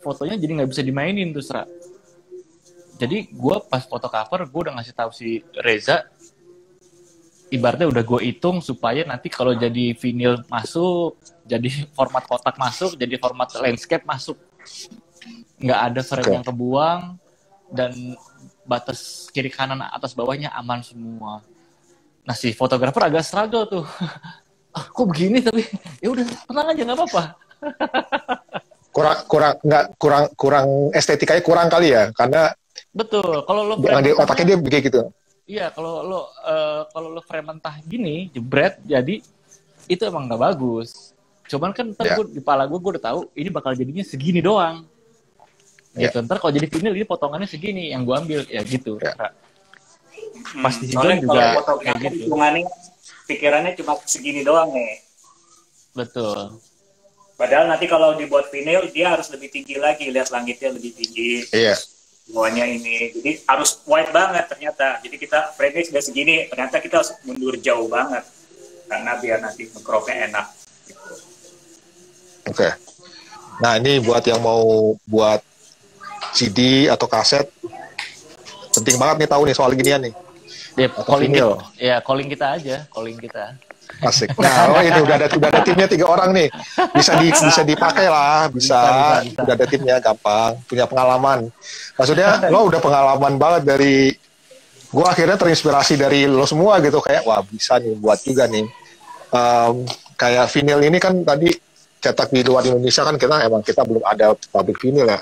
C: fotonya jadi nggak bisa dimainin tuh, Sra. Jadi gue pas foto cover, gue udah ngasih tahu si Reza, ibaratnya udah gue hitung supaya nanti kalau jadi vinyl masuk, jadi format kotak masuk, jadi format landscape masuk, nggak ada frame yang kebuang, dan batas kiri kanan atas bawahnya aman semua. Nah si fotografer agak struggle tuh, kok begini, tapi ya udah tenang aja nggak apa-apa.
A: kurang estetikanya kurang kali ya, karena
C: betul, kalau lo
A: yang di otaknya dia begitu gitu.
C: Iya, kalau lo frame mentah gini, jebret, jadi itu emang nggak bagus. Cuman kan ntar di kepala gue udah tahu ini bakal jadinya segini doang. Gitu. Ntar kalau jadi vinyl ini potongannya segini, yang gue ambil ya gitu. Pas di John juga kayak gitu.
B: Pikirannya cuma segini doang nih.
C: Betul.
B: Padahal nanti kalau dibuat vinyl dia harus lebih tinggi lagi, lihat langitnya lebih tinggi.
A: Iya.
B: Semuanya ini, jadi harus wide banget ternyata. Jadi kita frame-nya sudah segini, ternyata kita harus mundur jauh banget karena biar nanti nge-crop-nya enak. Gitu.
A: Oke. Nah ini buat yang mau buat CD atau kaset, penting banget nih tahu nih soal ginian nih.
C: Calling kita aja, calling kita.
A: Asik. Nah, ini udah ada timnya 3 orang nih. Bisa dipakai lah, bisa. Udah ada timnya, gampang. Punya pengalaman. Maksudnya lo udah pengalaman banget dari gua, akhirnya terinspirasi dari lo semua gitu, kayak wah bisa nih buat juga nih. Kayak vinyl ini kan tadi cetak di luar Indonesia kan kita belum ada pabrik vinyl ya.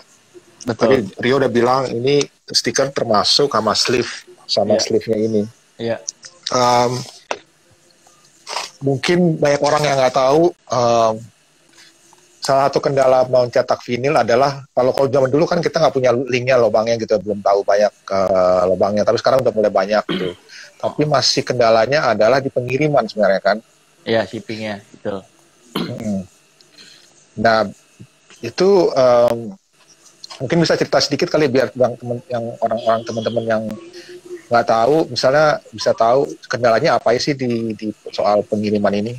C: Betul.
A: Tadi Rio udah bilang ini stiker termasuk sama sleeve-nya ini.
C: Iya.
A: Mungkin banyak orang yang nggak tahu salah satu kendala mencetak vinil adalah kalau zaman dulu kan kita nggak punya linknya lubangnya gitu, belum tahu banyak lubangnya. Tapi sekarang udah mulai banyak gitu. Tapi masih kendalanya adalah di pengiriman sebenarnya kan.
C: Iya, shippingnya betul.
A: Nah itu mungkin bisa cerita sedikit kali biar yang orang-orang teman-teman yang nggak tahu, misalnya bisa tahu kendalanya apa sih di soal pengiriman ini.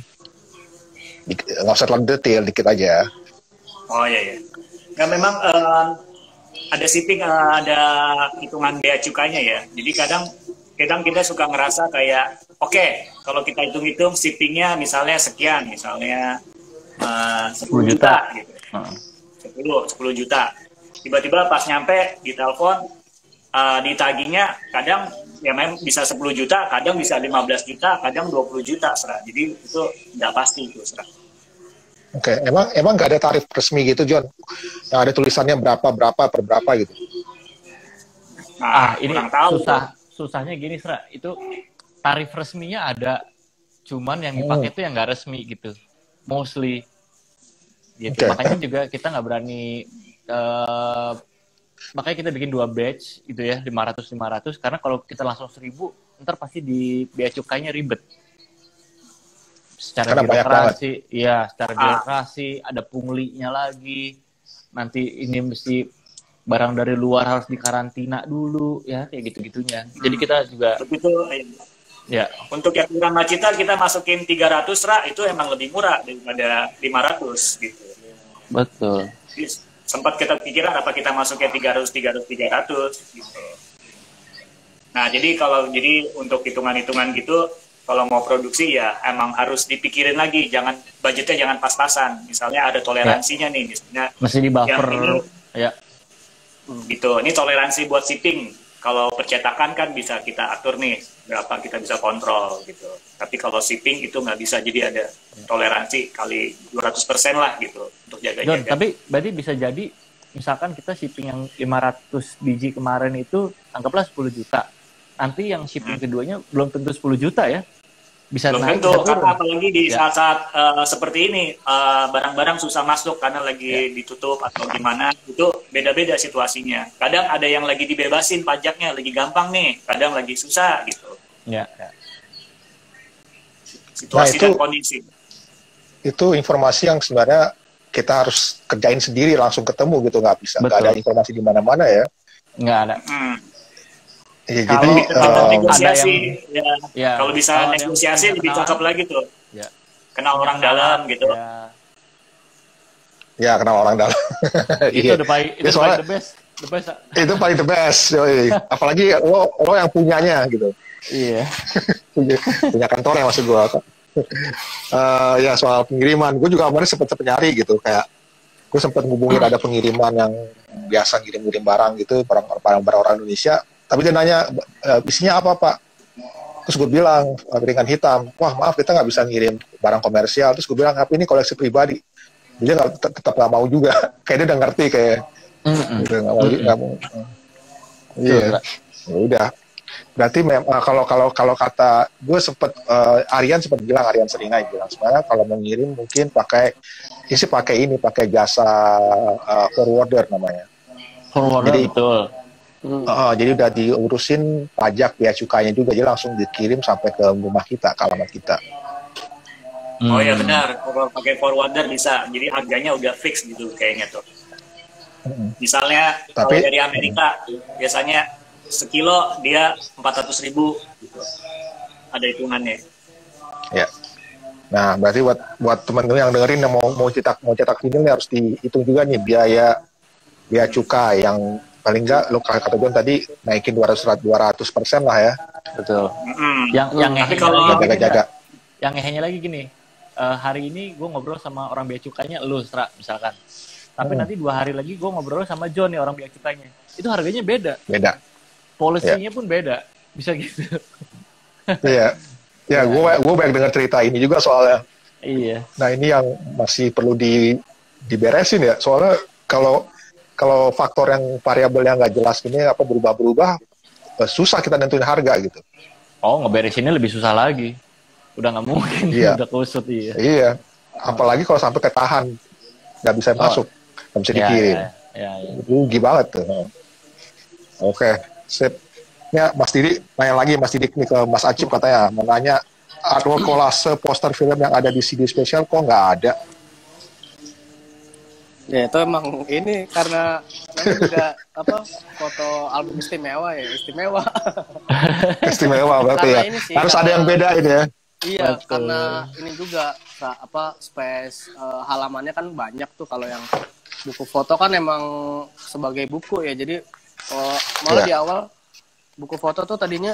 A: Nggak usah terlalu detail, dikit aja.
B: Oh iya. Nah memang ada shipping, ada hitungan bea cukainya ya. Jadi kadang kita suka ngerasa kayak, oke, kalau kita hitung-hitung shippingnya misalnya sekian, misalnya 10 juta gitu. 10 juta. Tiba-tiba pas nyampe di telepon, ditagihnya kadang ya memang bisa 10 juta, kadang bisa 15 juta, kadang 20 juta, serah. Jadi itu nggak pasti itu, serah.
A: Oke, emang nggak ada tarif resmi gitu, John? Yang ada tulisannya berapa per berapa gitu?
C: Nah, ini
B: tahu,
C: susahnya gini, Sra. Itu tarif resminya ada, cuman yang dipakai itu yang nggak resmi gitu, mostly. Gitu. Okay. Makanya juga kita nggak berani. Makanya kita bikin 2 batch gitu ya, 500 karena kalau kita langsung 1000 ntar pasti di bea cukainya ribet secara birokrasi, ya secara birokrasi ada punglinya lagi, nanti ini mesti barang dari luar harus dikarantina dulu ya, kayak gitu-gitunya. Jadi kita juga
B: begitu ya, untuk yang murah kita masukin 300 itu emang lebih murah daripada 500 gitu.
C: Betul.
B: Jadi, sempat kita pikiran apa kita masuknya 300 gitu. Nah, jadi untuk hitungan-hitungan gitu, kalau mau produksi ya emang harus dipikirin lagi, budgetnya jangan pas-pasan. Misalnya ada toleransinya nih, misalnya
C: mesti di buffer ya.
B: Gitu. Ini toleransi buat shipping. Kalau percetakan kan bisa kita atur nih berapa kita bisa kontrol gitu. Tapi kalau shipping itu nggak bisa, jadi ada toleransi kali 200% lah gitu untuk jaga-jaga.
C: Tapi berarti bisa jadi misalkan kita shipping yang 500 biji kemarin itu anggaplah 10 juta. Nanti yang shipping keduanya belum tentu 10 juta ya. Bisa
B: belum
C: naik,
B: tentu,
C: bisa turun.
B: Karena apalagi di saat-saat seperti ini, barang-barang susah masuk karena lagi ditutup atau gimana, itu beda-beda situasinya. Kadang ada yang lagi dibebasin pajaknya, lagi gampang nih, kadang lagi susah gitu.
C: Ya.
B: Situasi dan kondisi.
A: Itu informasi yang sebenarnya kita harus kerjain sendiri, langsung ketemu gitu, nggak bisa. Nggak ada informasi di mana-mana ya.
C: Nggak ada.
A: Ya,
B: kalau
A: jadi
B: negosiasi, kalau bisa negosiasi lebih cakep lagi tuh. Ya. Kenal orang dalam gitu.
A: Ya, kenal orang dalam.
C: Itu paling the best.
A: Itu paling the best. Apalagi lo yang punyanya gitu.
C: Iya.
A: punya kantor yang maksud gue. Ya soal pengiriman, gue juga kemarin sempat nyari gitu, kayak gue sempat ngubungin ada pengiriman yang biasa ngirim barang gitu, barang orang Indonesia. Tapi dia nanya, isinya apa Pak? Terus gue bilang, ringan hitam. Wah maaf, kita nggak bisa ngirim barang komersial. Terus gue bilang, tapi ini koleksi pribadi. Dia tetap nggak mau juga. Kayak dia udah ngerti kayak. Gitu, nggak mau. Iya. Ya udah. Berarti kalau kata gue Aryan sempat bilang, Aryan Seringai bilang sebenarnya kalau mau ngirim mungkin pakai jasa forwarder namanya.
C: Forwarder, jadi, betul.
A: Jadi udah diurusin pajak bea cukainya juga, jadi langsung dikirim sampai ke rumah kita, ke alamat kita.
B: Oh ya benar, kalau pakai forwarder bisa, jadi harganya udah fix gitu kayaknya tuh. Misalnya kalau dari Amerika biasanya sekilo dia 400.000 gitu, ada hitungannya. Ya.
A: Nah berarti buat teman-teman yang dengerin yang mau cetak vinil nih harus dihitung juga nih biaya cukai yang paling nggak lo kata John tadi naikin 200% lah ya.
C: Betul. Yang
A: jaga-jaga.
C: Yang ngehenya lagi gini, hari ini gue ngobrol sama orang bea cukainya lu Stra misalkan, tapi nanti 2 hari lagi gue ngobrol sama John nih orang bea cukainya, itu harganya beda. Polisinya pun beda, bisa gitu.
A: Iya. Ya, gue banyak dengar cerita ini juga soalnya.
C: Iya.
A: Nah ini yang masih perlu diberesin ya, soalnya kalau faktor yang variabel yang nggak jelas ini apa berubah-berubah, susah kita nentuin harga gitu.
C: Oh, ngeberesinnya lebih susah lagi. Udah nggak mungkin, udah kusut. Iya.
A: Apalagi kalau sampai ketahan. nggak bisa masuk, nggak bisa dikirim.
C: Ya.
A: Rugi banget tuh. Oke, sip. Ya, Mas Didi, nanya lagi Mas Didi nih ke Mas Acip katanya, mau nanya, artwork kolase poster film yang ada di CD spesial kok nggak ada?
D: Ya itu emang ini karena juga foto album istimewa.
A: Istimewa berarti ya.
D: Ini sih,
A: Harus ada yang beda ini ya.
D: Iya, karena ini juga space halamannya kan banyak tuh. Kalau yang buku foto kan emang sebagai buku ya. Jadi malah di awal buku foto tuh tadinya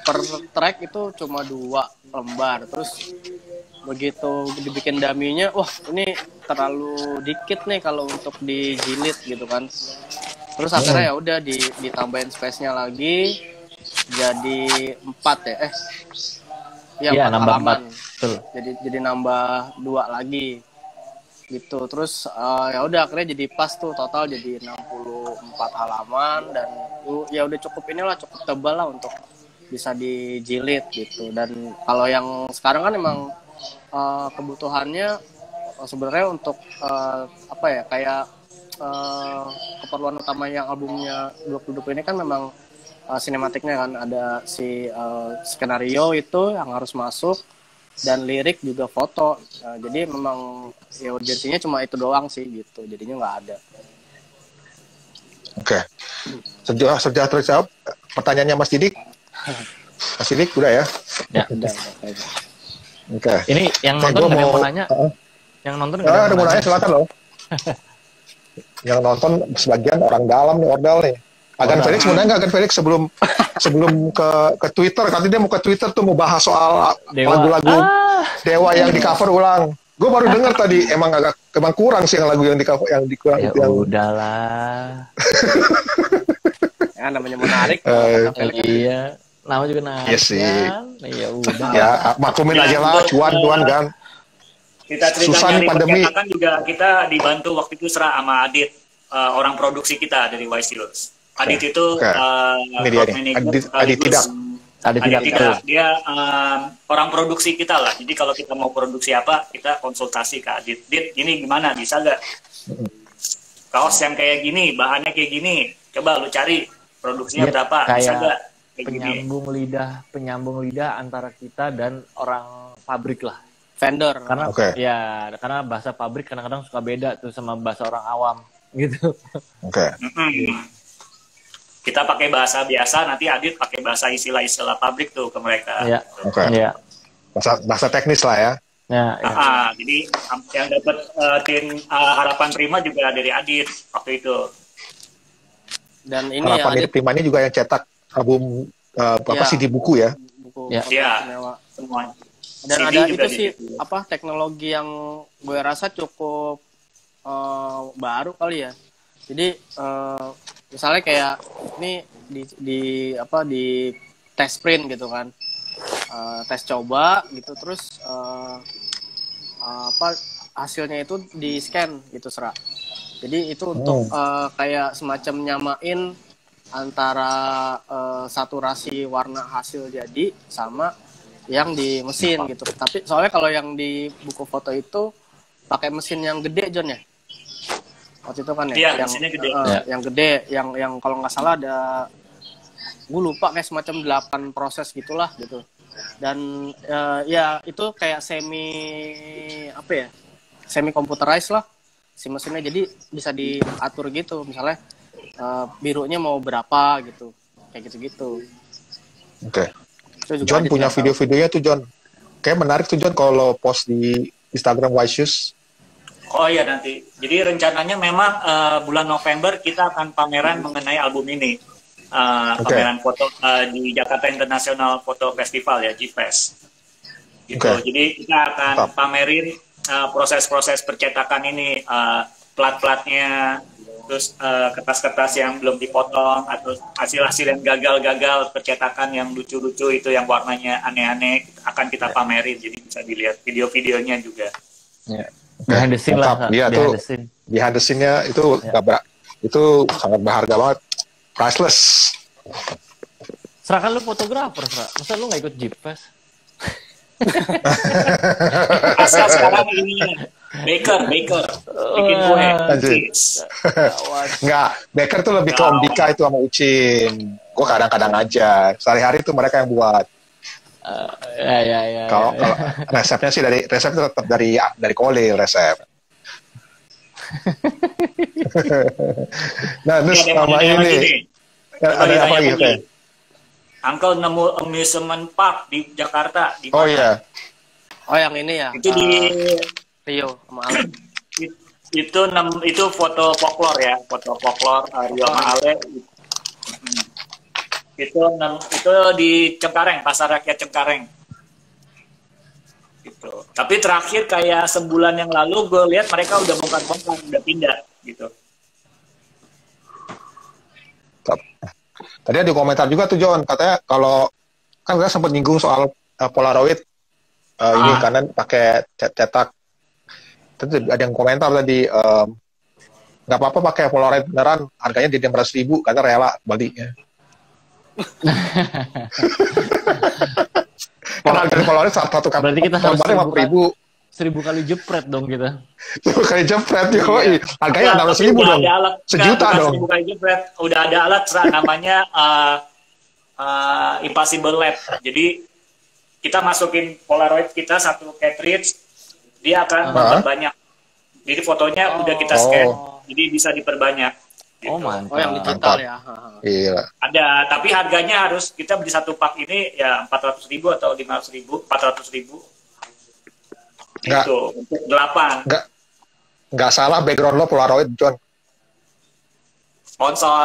D: per track itu cuma 2 lembar. Terus begitu dibikin daminya, wah ini terlalu dikit nih kalau untuk dijilid gitu kan. Terus akhirnya ya udah ditambahin space-nya lagi jadi 4 ya.
C: Iya,
D: 4
C: nambah
D: halaman.
C: 4.
D: Jadi nambah 2 lagi gitu. Terus ya udah akhirnya jadi pas tuh, total jadi 64 halaman dan ya udah cukup tebal lah untuk bisa dijilid gitu. Dan kalau yang sekarang kan emang kebutuhannya sebenarnya untuk kayak keperluan utama yang albumnya 2020 ini kan memang sinematiknya kan, ada si skenario itu yang harus masuk dan lirik juga foto. Jadi memang ya urgensinya cuma itu doang sih gitu, jadinya nggak ada.
A: Oke. Sejauh terjawab pertanyaannya Mas Didik. Mas Didik udah ya?
C: Ya.
D: Udah.
A: Oke.
C: Ini yang nonton nggak mau nanya? Yang nonton nggak
A: ada mau nanya, silakan loh. Yang nonton sebagian orang dalam nih, Ordal nih. Agan Felix mau nanya nggak? Agan Felix sebelum ke Twitter, katanya dia mau ke Twitter tuh mau bahas soal lagu-lagu Dewa yang di cover ulang. Gue baru dengar tadi, emang kurang sih yang lagu yang di cover yang dikurang.
C: Ya udahlah.
D: Ya namanya menarik.
C: Iya. Nama juga naik.
A: Iya sih.
C: Ya udah.
A: Ya maklumin aja lah, cuan kan.
B: Kita
A: Susah nih pandemi.
B: Kan juga kita dibantu waktu itu sama Adit, orang produksi kita dari Waisilus. Adit itu
A: ini dia nih. Adit tidak.
B: Dia orang produksi kita lah. Jadi kalau kita mau produksi apa, kita konsultasi ke Adit. Dit, ini gimana? Bisa gak? Kaos yang kayak gini, bahannya kayak gini. Coba lu cari produksinya berapa? Bisa gak?
C: Penyambung lidah antara kita dan orang pabrik lah,
D: vendor.
C: Karena karena bahasa pabrik kadang-kadang suka beda tuh sama bahasa orang awam gitu.
B: Kita pakai bahasa biasa, nanti Adit pakai bahasa istilah-istilah pabrik tuh ke mereka.
C: Iya.
A: Bahasa teknis lah ya.
B: Jadi yang dapat tim Harapan Prima juga dari Adit waktu itu.
D: Dan ini
A: Harapan Prima ini juga yang cetak album CD buku ya.
D: Buku
B: semua.
D: Dan
B: CD
D: ada
B: juga
D: itu sih teknologi yang gue rasa cukup baru kali ya. Jadi misalnya kayak ini di tes print gitu kan, tes coba gitu, terus hasilnya itu di scan gitu Sera. Jadi itu untuk kayak semacam nyamain antara saturasi warna hasil jadi sama yang di mesin gitu. Tapi soalnya kalau yang di buku foto itu pakai mesin yang gede John ya. Waktu itu kan
B: yang gede.
D: Yang gede, yang kalau nggak salah ada, gue lupa, kayak semacam 8 proses gitulah gitu. Dan ya itu kayak semi computerized lah si mesinnya, jadi bisa diatur gitu, misalnya birunya mau berapa gitu, kayak gitu-gitu.
A: Oke. John punya video-videonya tuh John. Kayak menarik tuh John kalau post di Instagram Wise Shoes.
B: Oh iya nanti. Jadi rencananya memang bulan November kita akan pameran mengenai album ini. Pameran foto di Jakarta International Photo Festival ya, GFest. Gitu. Jadi kita akan pamerin proses-proses percetakan ini, plat-platnya, terus kertas-kertas yang belum dipotong, atau hasil-hasil yang gagal-gagal percetakan yang lucu-lucu itu yang warnanya aneh-aneh akan kita pamerin, jadi bisa dilihat video-videonya juga.
C: Behind the scene lah.
A: Behind the scene-nya itu itu sangat berharga banget, priceless.
C: Serahkan lu fotografer, masa lu nggak ikut Jeep Fest?
B: Asal sekarang ini Baker bikin kue.
A: Anjir. Enggak, Baker tuh lebih ke Om Dika itu sama Ucin. Gue kadang-kadang aja. Sehari-hari tuh mereka yang buat. Kalau resepnya sih tetap dari Kolil resep. Nah, terus sama ini. Ada apa lagi? Oke.
B: Uncle nemu amusement park di Jakarta. Di
A: Oh iya.
D: Oh yang ini ya.
B: Itu di
D: Rio sama Ale.
B: itu foto folklore ya, foto folklore Rio sama Ale. Itu di Cengkareng, Pasar Rakyat Cengkareng. Gitu. Tapi terakhir kayak sebulan yang lalu gue lihat mereka udah bongkar-bongkar, udah pindah gitu.
A: Tadi ada di komentar juga tuh John, katanya kalau kan kita sempat nyinggung soal Polaroid ini karena pakai cetak. Tentu ada yang komentar tadi nggak apa-apa pakai Polaroid beneran, harganya di 600.000 karena rela baliknya. Karena harga Polaroid satu kali.
E: Berarti kita harus
A: 50.000.
E: 1000 kali jepret dong kita.
A: 1000 kali jepret yoi. Harganya 600.000 dong. Sejuta dong.
B: 1000 kali jepret. Udah ada alat namanya Impossible Lab. Jadi kita masukin Polaroid kita satu cartridge, dia akan memperbanyak. Jadi fotonya udah kita scan, jadi bisa diperbanyak. Gitu.
E: Oh mantap.
D: Oh yang digital ya.
A: Iya.
B: Ada, tapi harganya harus kita beli satu pak ini ya 400.000 atau 500.000, 400.000. Gitu untuk 8.
A: Nggak salah background lo Polaroid John.
B: Sponsor.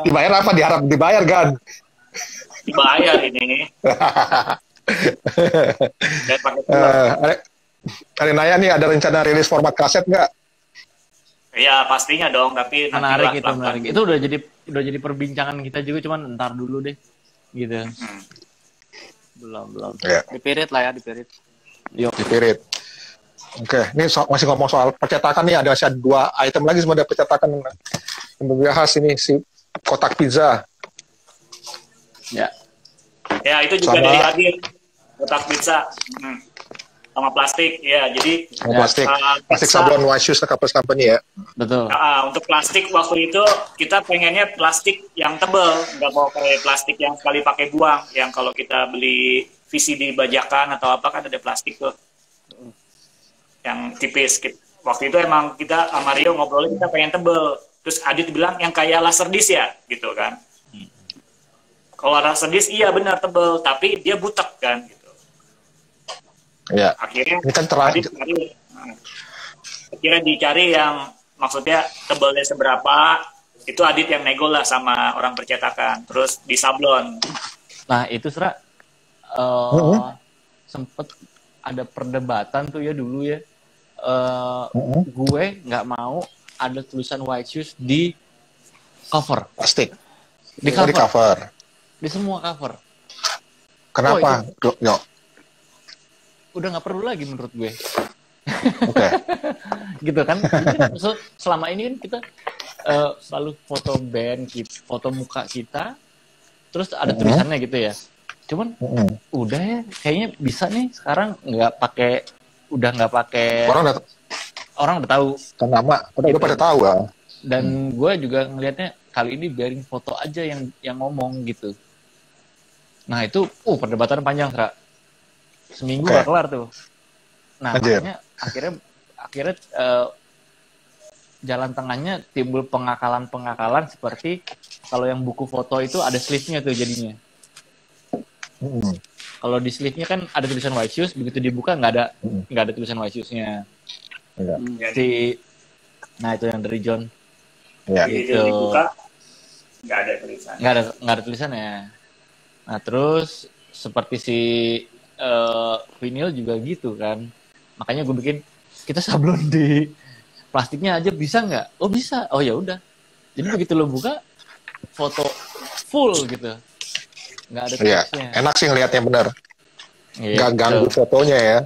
A: Dibayar apa? Diharap dibayar kan?
B: Dibayar ini. Dan pakai
A: ada nanya nih, ada rencana rilis format kaset nggak?
B: Iya pastinya dong, tapi
E: menarik itu menarik. Itu udah jadi perbincangan kita juga, cuman ntar dulu deh, gitu. Belum.
A: Ya.
D: Dipirit lah ya, dipirit.
E: Yuk.
A: Dipirit. Oke, ini masih ngomong soal percetakan nih, ada 2 item lagi sebenarnya percetakan yang membahas ini si kotak pizza.
E: Ya.
B: Ya itu juga dari Adit, kotak pizza. Sama plastik ya, jadi
A: plastik sablon Washus Kapes Company ya.
E: Betul.
B: Untuk plastik waktu itu kita pengennya plastik yang tebal, nggak mau kayak plastik yang sekali pakai buang, yang kalau kita beli VCD bajakan atau apa kan ada plastik tuh yang tipis. Waktu itu emang kita sama Rio ngobrolin kita pengen tebal, terus Adit bilang yang kayak laserdisc ya gitu kan. Kalau laserdisc iya benar tebal, tapi dia butek kan gitu.
A: Ya.
B: Akhirnya
A: ini kan
B: akhirnya dicari yang maksudnya tebalnya seberapa, itu Adit yang nego lah sama orang percetakan, terus disablon.
E: Nah itu sempet ada perdebatan tuh ya dulu ya. Gue nggak mau ada tulisan White Shoes di cover
A: plastik.
E: Di
A: cover.
E: Di semua cover.
A: Kenapa? Yo.
E: Udah nggak perlu lagi menurut gue.
A: Oke.
E: Gitu kan. Selama ini kan kita selalu foto band, foto muka kita, terus ada tulisannya gitu ya. Cuman udah ya, kayaknya bisa nih sekarang nggak pakai orang udah tahu.
A: Kan nama udah pada tahu ya.
E: Dan gue juga ngelihatnya kali ini biarin foto aja yang ngomong gitu. Nah itu perdebatan panjang, Ra. Seminggu gak kelar tuh. Nah makanya akhirnya jalan tengahnya timbul pengakalan seperti kalau yang buku foto itu ada sleeve-nya tuh jadinya. Kalau di sleeve-nya kan ada tulisan White Shoes, begitu dibuka nggak ada tulisan White Shoes-nya. Nah itu yang dari John.
A: Ya.
B: Gitu. Dibuka nggak ada tulisan.
E: Nggak ada tulisannya. Nah terus seperti si vinyl juga gitu kan, makanya gue bikin kita sablon di plastiknya aja bisa nggak? Oh bisa, oh ya udah. Jadi begitu lo buka foto full gitu, nggak ada tulisnya.
A: Enak sih ngelihatnya bener, nggak
E: gitu.
A: ganggu fotonya ya.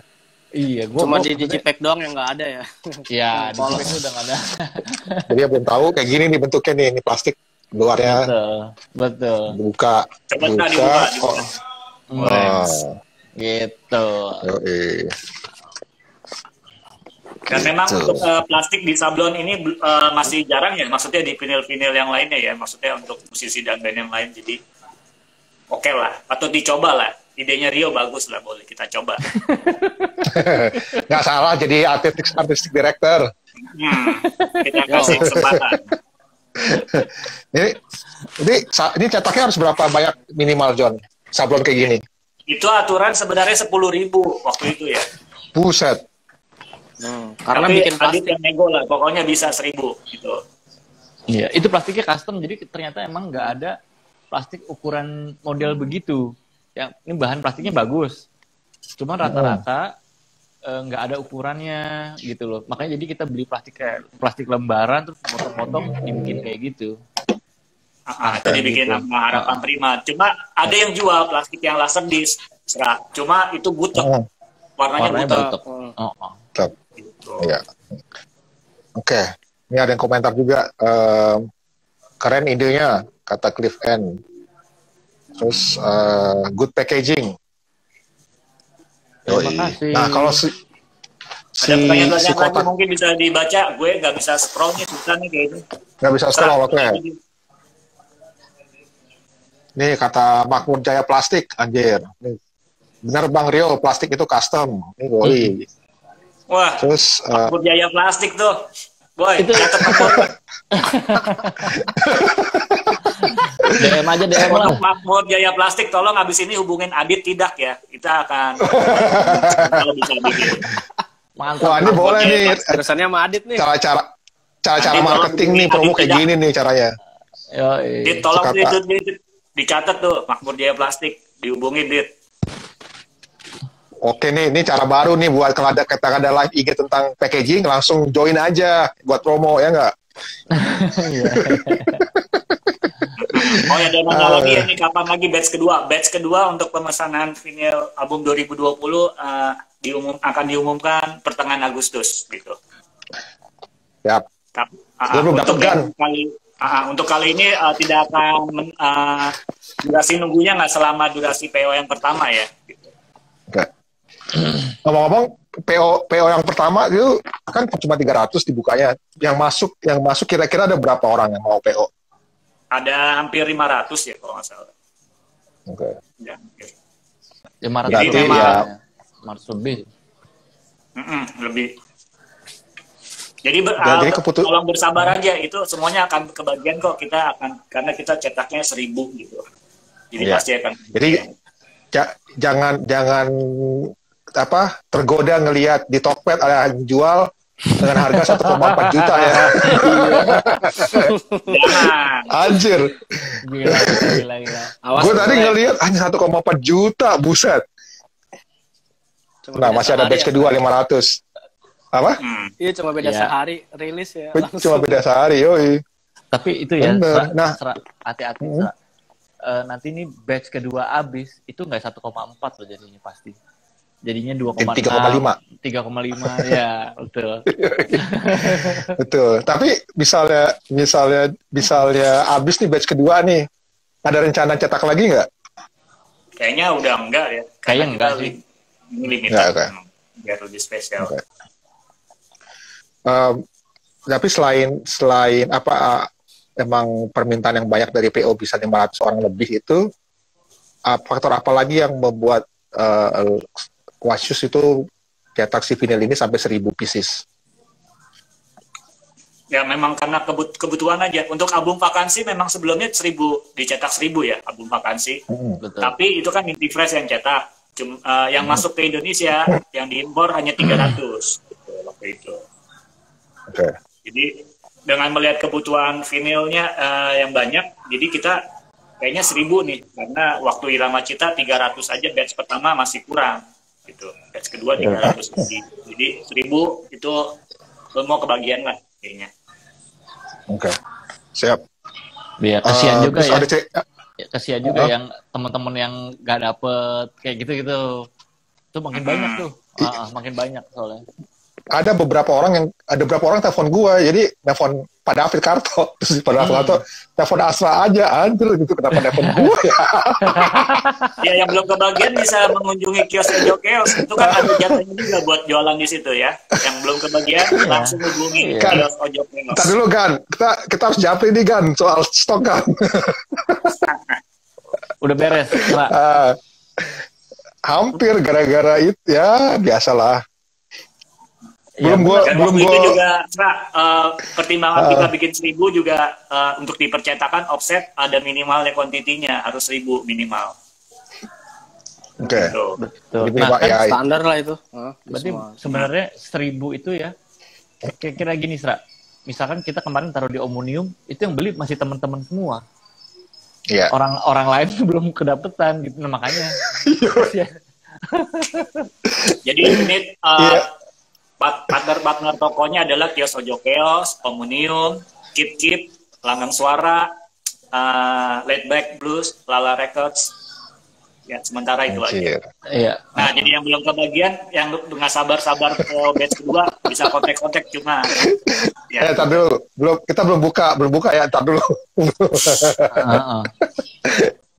E: Iya,
D: cuma di digipack doang yang nggak ada ya.
E: Iya, di digipack udah nggak ada.
A: Jadi ya belum tahu kayak gini nih bentuknya nih, ini plastik luarnya
E: Betul.
A: buka.
C: Coba dibuka.
E: Gitu.
C: Dan memang untuk plastik di sablon ini masih jarang ya, maksudnya di vinil-vinil yang lainnya ya, maksudnya untuk musisi dan band yang lain. Jadi oke lah, patut dicoba lah. Idenya Rio bagus lah, boleh kita coba.
A: Nggak salah jadi artistic director.
C: Kita kasih kesempatan.
A: Ini cetaknya harus berapa banyak minimal, John? Sablon kayak gini.
C: Itu aturan sebenarnya 10.000 waktu itu ya.
A: Buset.
D: Karena
C: tapi
D: bikin
C: Adit
D: plastik.
C: yang nego lah, pokoknya bisa 1.000 gitu.
E: Iya, itu plastiknya custom, jadi ternyata emang nggak ada plastik ukuran model begitu. Yang ini bahan plastiknya bagus, cuma rata-rata nggak ada ukurannya gitu loh. Makanya jadi kita beli plastik kayak plastik lembaran terus potong-potong dibikin kayak gitu.
C: Itu dibikin sama Harapan Prima. Cuma ada yang jual plastik yang laser disc, cuma itu butek, warnanya butek.
A: Tetap. Ya. Oke. Ini ada yang komentar juga. Keren idenya, kata Cliff N. Terus good packaging.
E: Terima kasih.
A: Nah, kalau
C: Ada pertanyaan
A: si
C: lagi
A: kotak
C: mungkin bisa dibaca. Gue nggak bisa scroll nih, susah nih kayaknya.
A: nggak bisa scroll, oke. Nih kata Makmur Jaya Plastik, anjir. Nih. Bener Bang Rio, plastik itu custom. Ini Boy.
C: Wah,
A: Terus
C: Makmur Jaya Plastik tuh. Boy,
E: Itu-
C: catat Makmur.
E: DM aja DM lah.
C: Untuk Makmur Jaya Plastik, tolong abis ini hubungin Adit tidak ya. Kita akan kalau bisa bikin.
E: Mantap.
A: wah ini boleh nih
D: Terusannya sama Adit nih.
A: cara-cara
C: Nanti
A: marketing
C: tolong
A: nih, promo kayak
C: tidak.
A: gini nih caranya.
C: Dit, tolong
A: Sekata.
C: dicatat tuh Makmur Jaya Plastik, dihubungin Dit.
A: Oke nih, ini cara baru nih buat kalau ada live IG tentang packaging, langsung join aja buat promo, ya nggak?
C: Oh ya, dan mana lagi ini kapan lagi batch kedua? Batch kedua untuk pemesanan vinyl album 2020 akan diumumkan pertengahan Agustus gitu.
A: Ya, Lu belum dapet, kan?
C: Untuk kali ini tidak akan durasi nunggunya nggak selama durasi PO yang pertama ya. Gitu.
A: oke. Ngomong-ngomong, PO yang pertama itu kan cuma 300 dibukanya. Yang masuk kira-kira ada berapa orang yang mau PO?
C: Ada hampir 500 ya kalau nggak salah.
A: Oke.
C: Ya, oke.
E: 500
C: Jadi
E: lebih.
C: memang-
E: 500 lebih.
C: Lebih. Jadi
A: jadi
C: tolong bersabar aja, itu semuanya akan kebagian kok, karena kita cetaknya 1.000 gitu. Jadi
A: Iya.
C: pasti akan.
A: Jadi jangan tergoda ngelihat di Tokped ada yang jual dengan harga 1,4 juta ya.
C: Jangan.
A: Anjir.
E: Gila.
D: Awas,
A: Gue tadi
D: boleh.
A: ngelihat hanya 1,4 juta, buset.
D: Cuma
A: Nah,
D: beda
A: masih ada
D: sehari
A: batch
D: ya.
A: kedua 500. Apa?
D: Iya, cuma beda
E: Iya.
D: sehari rilis ya.
A: Cuma beda sehari, yoi.
E: Tapi itu ya,
A: Bener. Nah.
E: hati-hati. Sra. Nanti ini batch kedua abis, itu nggak 1,4 loh jadinya pasti. Jadinya 2,6.
A: 3,5.
E: 3,5, ya betul.
A: Betul. Tapi misalnya abis nih batch kedua nih, ada rencana cetak lagi nggak?
C: Kayaknya udah enggak ya.
E: Kayaknya
C: Karena
E: enggak
C: kita
E: sih.
C: Limited.
A: Enggak, oke.
C: Biar lebih spesial.
A: Oke. Tapi selain emang permintaan yang banyak dari PO bisa 500 orang lebih itu, faktor apa lagi yang membuat Quasius itu cetak si vinyl ini sampai 1.000 pieces?
C: Ya memang karena kebutuhan aja. Untuk album vakansi memang sebelumnya 1.000, dicetak 1.000 ya album vakansi.
E: Betul.
C: Tapi itu kan Inti Fresh yang cetak. Yang masuk ke Indonesia, yang diimpor hanya 300 gitu, waktu itu.
A: Oke.
C: Jadi dengan melihat kebutuhan vinilnya yang banyak, jadi kita kayaknya 1.000 nih, karena waktu Irama Cita 300 aja batch pertama masih kurang, gitu. Batch kedua 300 lebih. Jadi 1.000 itu mau kebagian lah kayaknya.
A: Oke. Siap.
E: Biar kasihan juga
A: terus
E: ya.
A: ada
E: Kasihan juga yang teman-teman yang nggak dapet kayak gitu-gitu. Itu makin banyak tuh. Makin banyak soalnya.
A: ada beberapa orang telepon gue, jadi telepon Pak David Karto, terus Pak David Karto telepon Astra aja, anjir gitu, kenapa telepon gue ya?
B: Ya, yang belum kebagian bisa mengunjungi kios Ojo Keos, itu kan ada jatahnya juga buat jualan di situ ya. Yang belum kebagian langsung hubungi kios Ojo Keos.
A: Ntar dulu Gan, kita harus japri nih Gan, soal stok Gan.
E: Udah beres, Pak.
A: Hampir gara-gara itu ya biasalah.
B: Dan waktu itu juga pertimbangan kita bikin 1.000 juga untuk dipercetakan offset ada minimalnya kuantitinya, harus 1.000 minimal.
A: Oke.
E: Betul.
A: Nah,
E: kan
D: standar lah itu.
E: Berarti sebenarnya 1.000 itu ya, kira-kira gini, Sra. Misalkan kita kemarin taruh di Omnium, itu yang beli masih teman-teman semua.
A: Iya.
E: Orang lain belum kedapetan gitu, nah, makanya.
B: Jadi ini partner tokonya adalah kios Ojo Keos, Omnium, Keep, Langgeng Suara, Laid Back Blues, Lala Records. Ya, sementara itu aja.
E: Iya.
B: Nah, jadi yang belum kebagian, yang nggak sabar-sabar ke batch kedua bisa kontak-kontak cuma. Ya.
A: Tar dulu, kita belum buka ya, tar dulu.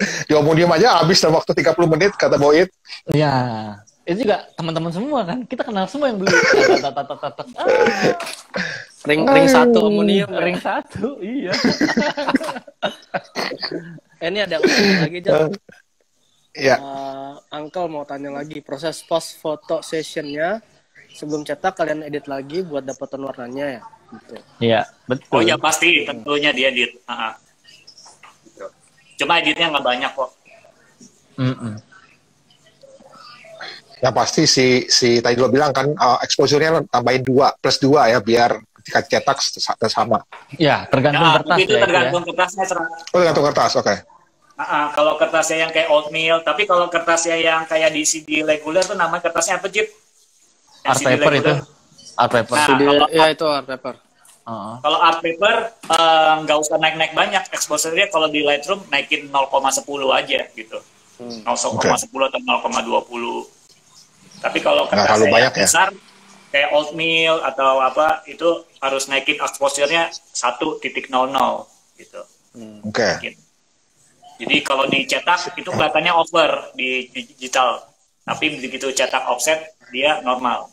A: Di Omnium aja habis dalam waktu 30 menit kata Boit.
E: Iya. Itu juga teman-teman semua kan, kita kenal semua yang beli.
D: Ring satu Omnium,
E: ring satu, iya.
D: Ini ada yang lagi Jam.
A: Iya.
D: Uncle mau tanya lagi, proses post foto sessionnya sebelum cetak kalian edit lagi buat dapetan warnanya ya? Gitu.
E: Iya, betul.
B: Oh ya pasti, tentunya diedit. Cuma editnya nggak banyak kok.
A: Ya pasti si tadi lo bilang kan exposure-nya tambahin 2+2 ya biar ketika cetak sama.
E: Ya, tergantung kertas
B: itu tergantung kertasnya.
A: Oh, tergantung kertas, oke.
B: Kalau kertasnya yang kayak oatmeal, tapi kalau kertasnya yang kayak di CD reguler tuh namanya kertasnya apa, Jip?
E: Art paper itu. Art paper.
B: Nah,
D: ya itu art paper.
B: Kalau art paper nggak usah naik-naik banyak, exposure-nya kalau di Lightroom naikin 0,10 aja gitu. 0,10 atau 0,20. Tapi kalau kertasnya yang besar, kayak oatmeal atau apa, itu harus naikin exposure-nya 1.00 gitu.
A: Oke.
B: Jadi kalau dicetak itu kelihatannya over di digital, tapi begitu cetak offset dia normal.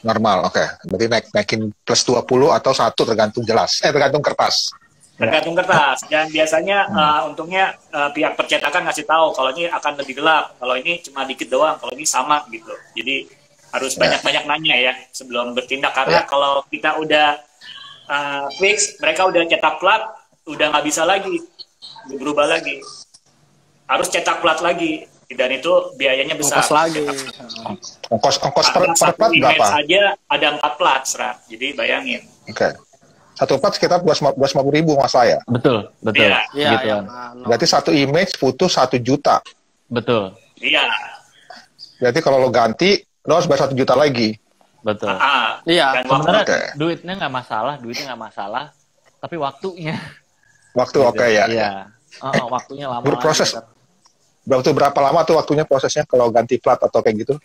A: Normal, oke. Berarti naikin +20 atau 1 tergantung tergantung kertas.
B: Tergantung kertas. Dan biasanya untungnya pihak percetakan ngasih tahu kalau ini akan lebih gelap, kalau ini cuma dikit doang, kalau ini sama gitu. Jadi harus banyak-banyak nanya ya sebelum bertindak, karena kalau kita udah fix, mereka udah cetak plat, udah nggak bisa lagi berubah lagi, harus cetak plat lagi, dan itu biayanya besar.
A: Ongkos per plat berapa?
B: Saja ada 4 plat, jadi bayangin.
A: Oke. 1 plat sekitar 250.000 mas saya.
E: Betul.
B: Iya.
E: Gitu.
A: Berarti 1 image butuh 1 juta.
E: Betul.
B: Iya.
A: Berarti kalau lo ganti, lo harus bayar 1 juta lagi.
E: Betul.
D: Iya.
E: Sebenarnya duitnya nggak masalah, tapi waktunya.
A: Waktu oke ya.
E: Iya. Waktunya lama.
A: Berproses. Berapa lama tuh waktunya prosesnya kalau ganti plat atau kayak gitu?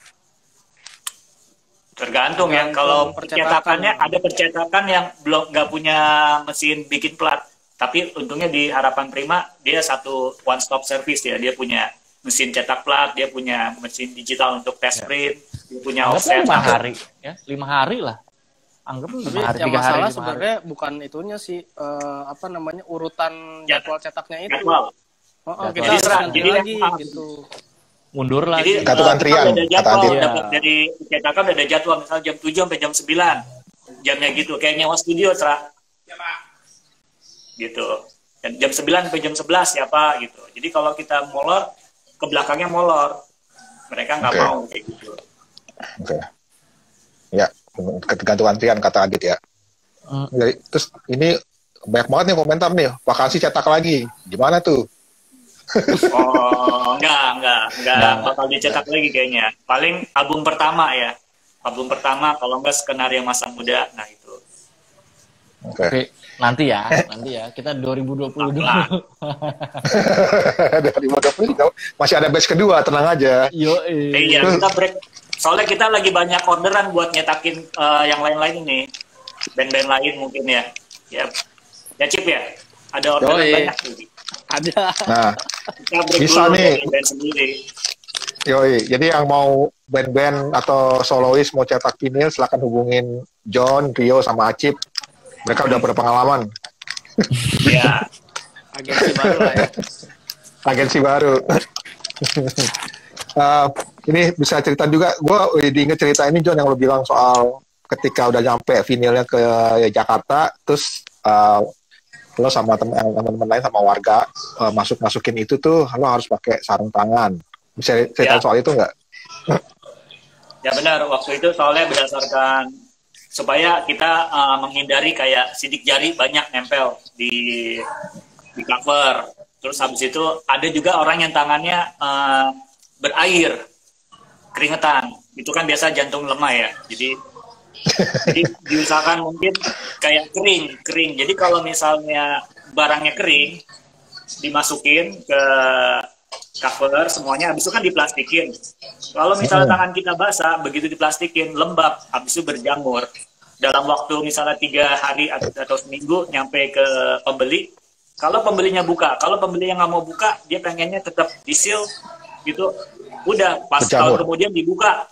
B: Tergantung ya. Kalau percetakannya ada percetakan yang belum nggak punya mesin bikin plat, tapi untungnya di Harapan Prima dia satu one stop service ya. Dia punya mesin cetak plat, dia punya mesin digital untuk test print, dia punya offset.
E: 5 hari ya, 5 hari lah. Anggap 5 hari, 3 hari. Yang
D: masalah sebenarnya bukan itunya sih, urutan jadwal cetaknya itu. Kita harus ganti lagi gitu.
E: Mundur lagi.
B: Jadi
A: Kartu antrian.
B: Dari cetakan ada jadwal, misalnya jam 7 sampai jam 9. Jamnya gitu, kayak nyewa studio, gitu. Dan jam 9 sampai jam 11 siapa gitu. Jadi kalau kita molor, ke belakangnya molor. Mereka nggak mau kayak gitu.
A: Oke. Ya, tergantung antrian kata Adit ya. Jadi, terus ini banyak banget nih komentar nih, vakansi cetak lagi. Gimana tuh?
B: Oh, enggak bakal dicetak lagi kayaknya. Paling album pertama ya. Album pertama, kalau enggak Skenario Masa Muda. Nah, itu.
A: Oke.
E: Nanti ya. Kita 2020 dulu.
A: 2020 masih ada batch kedua, tenang aja.
E: Iya,
B: kita Soalnya kita lagi banyak orderan buat nyetakin yang lain-lain ini. Band-band lain mungkin ya. Ya Cip ya? Ada orderan banyak tuh.
D: Ada.
A: Nah,
B: Kita break
A: bisa
B: dulu
A: nih.
B: dari band sendiri.
A: Yoi, jadi yang mau band-band atau solois mau cetak vinyl silakan hubungin John, Rio sama Acip. Mereka udah berpengalaman.
B: Ya.
D: Agensi baru lah ya.
A: Agensi baru. Ini bisa cerita juga, gue diinget cerita ini John yang lo bilang soal ketika udah nyampe vinilnya ke Jakarta, terus lo sama teman-teman lain sama warga masukin itu tuh lo harus pakai sarung tangan. Bisa cerita soal itu nggak?
B: Ya benar, waktu itu soalnya berdasarkan supaya kita menghindari kayak sidik jari banyak nempel di cover. Terus habis itu ada juga orang yang tangannya berair, keringetan. Itu kan biasa jantung lemah ya. Jadi diusahakan mungkin kayak kering. Jadi kalau misalnya barangnya kering, dimasukin ke cover semuanya, habis itu kan diplastikin. Kalau misalnya tangan kita basah, begitu diplastikin, lembab, habis itu berjamur. Dalam waktu misalnya 3 hari atau seminggu nyampe ke pembeli. Kalau pembelinya buka, kalau pembeli yang nggak mau buka, dia pengennya tetap disil gitu. Udah pas tahun kemudian dibuka,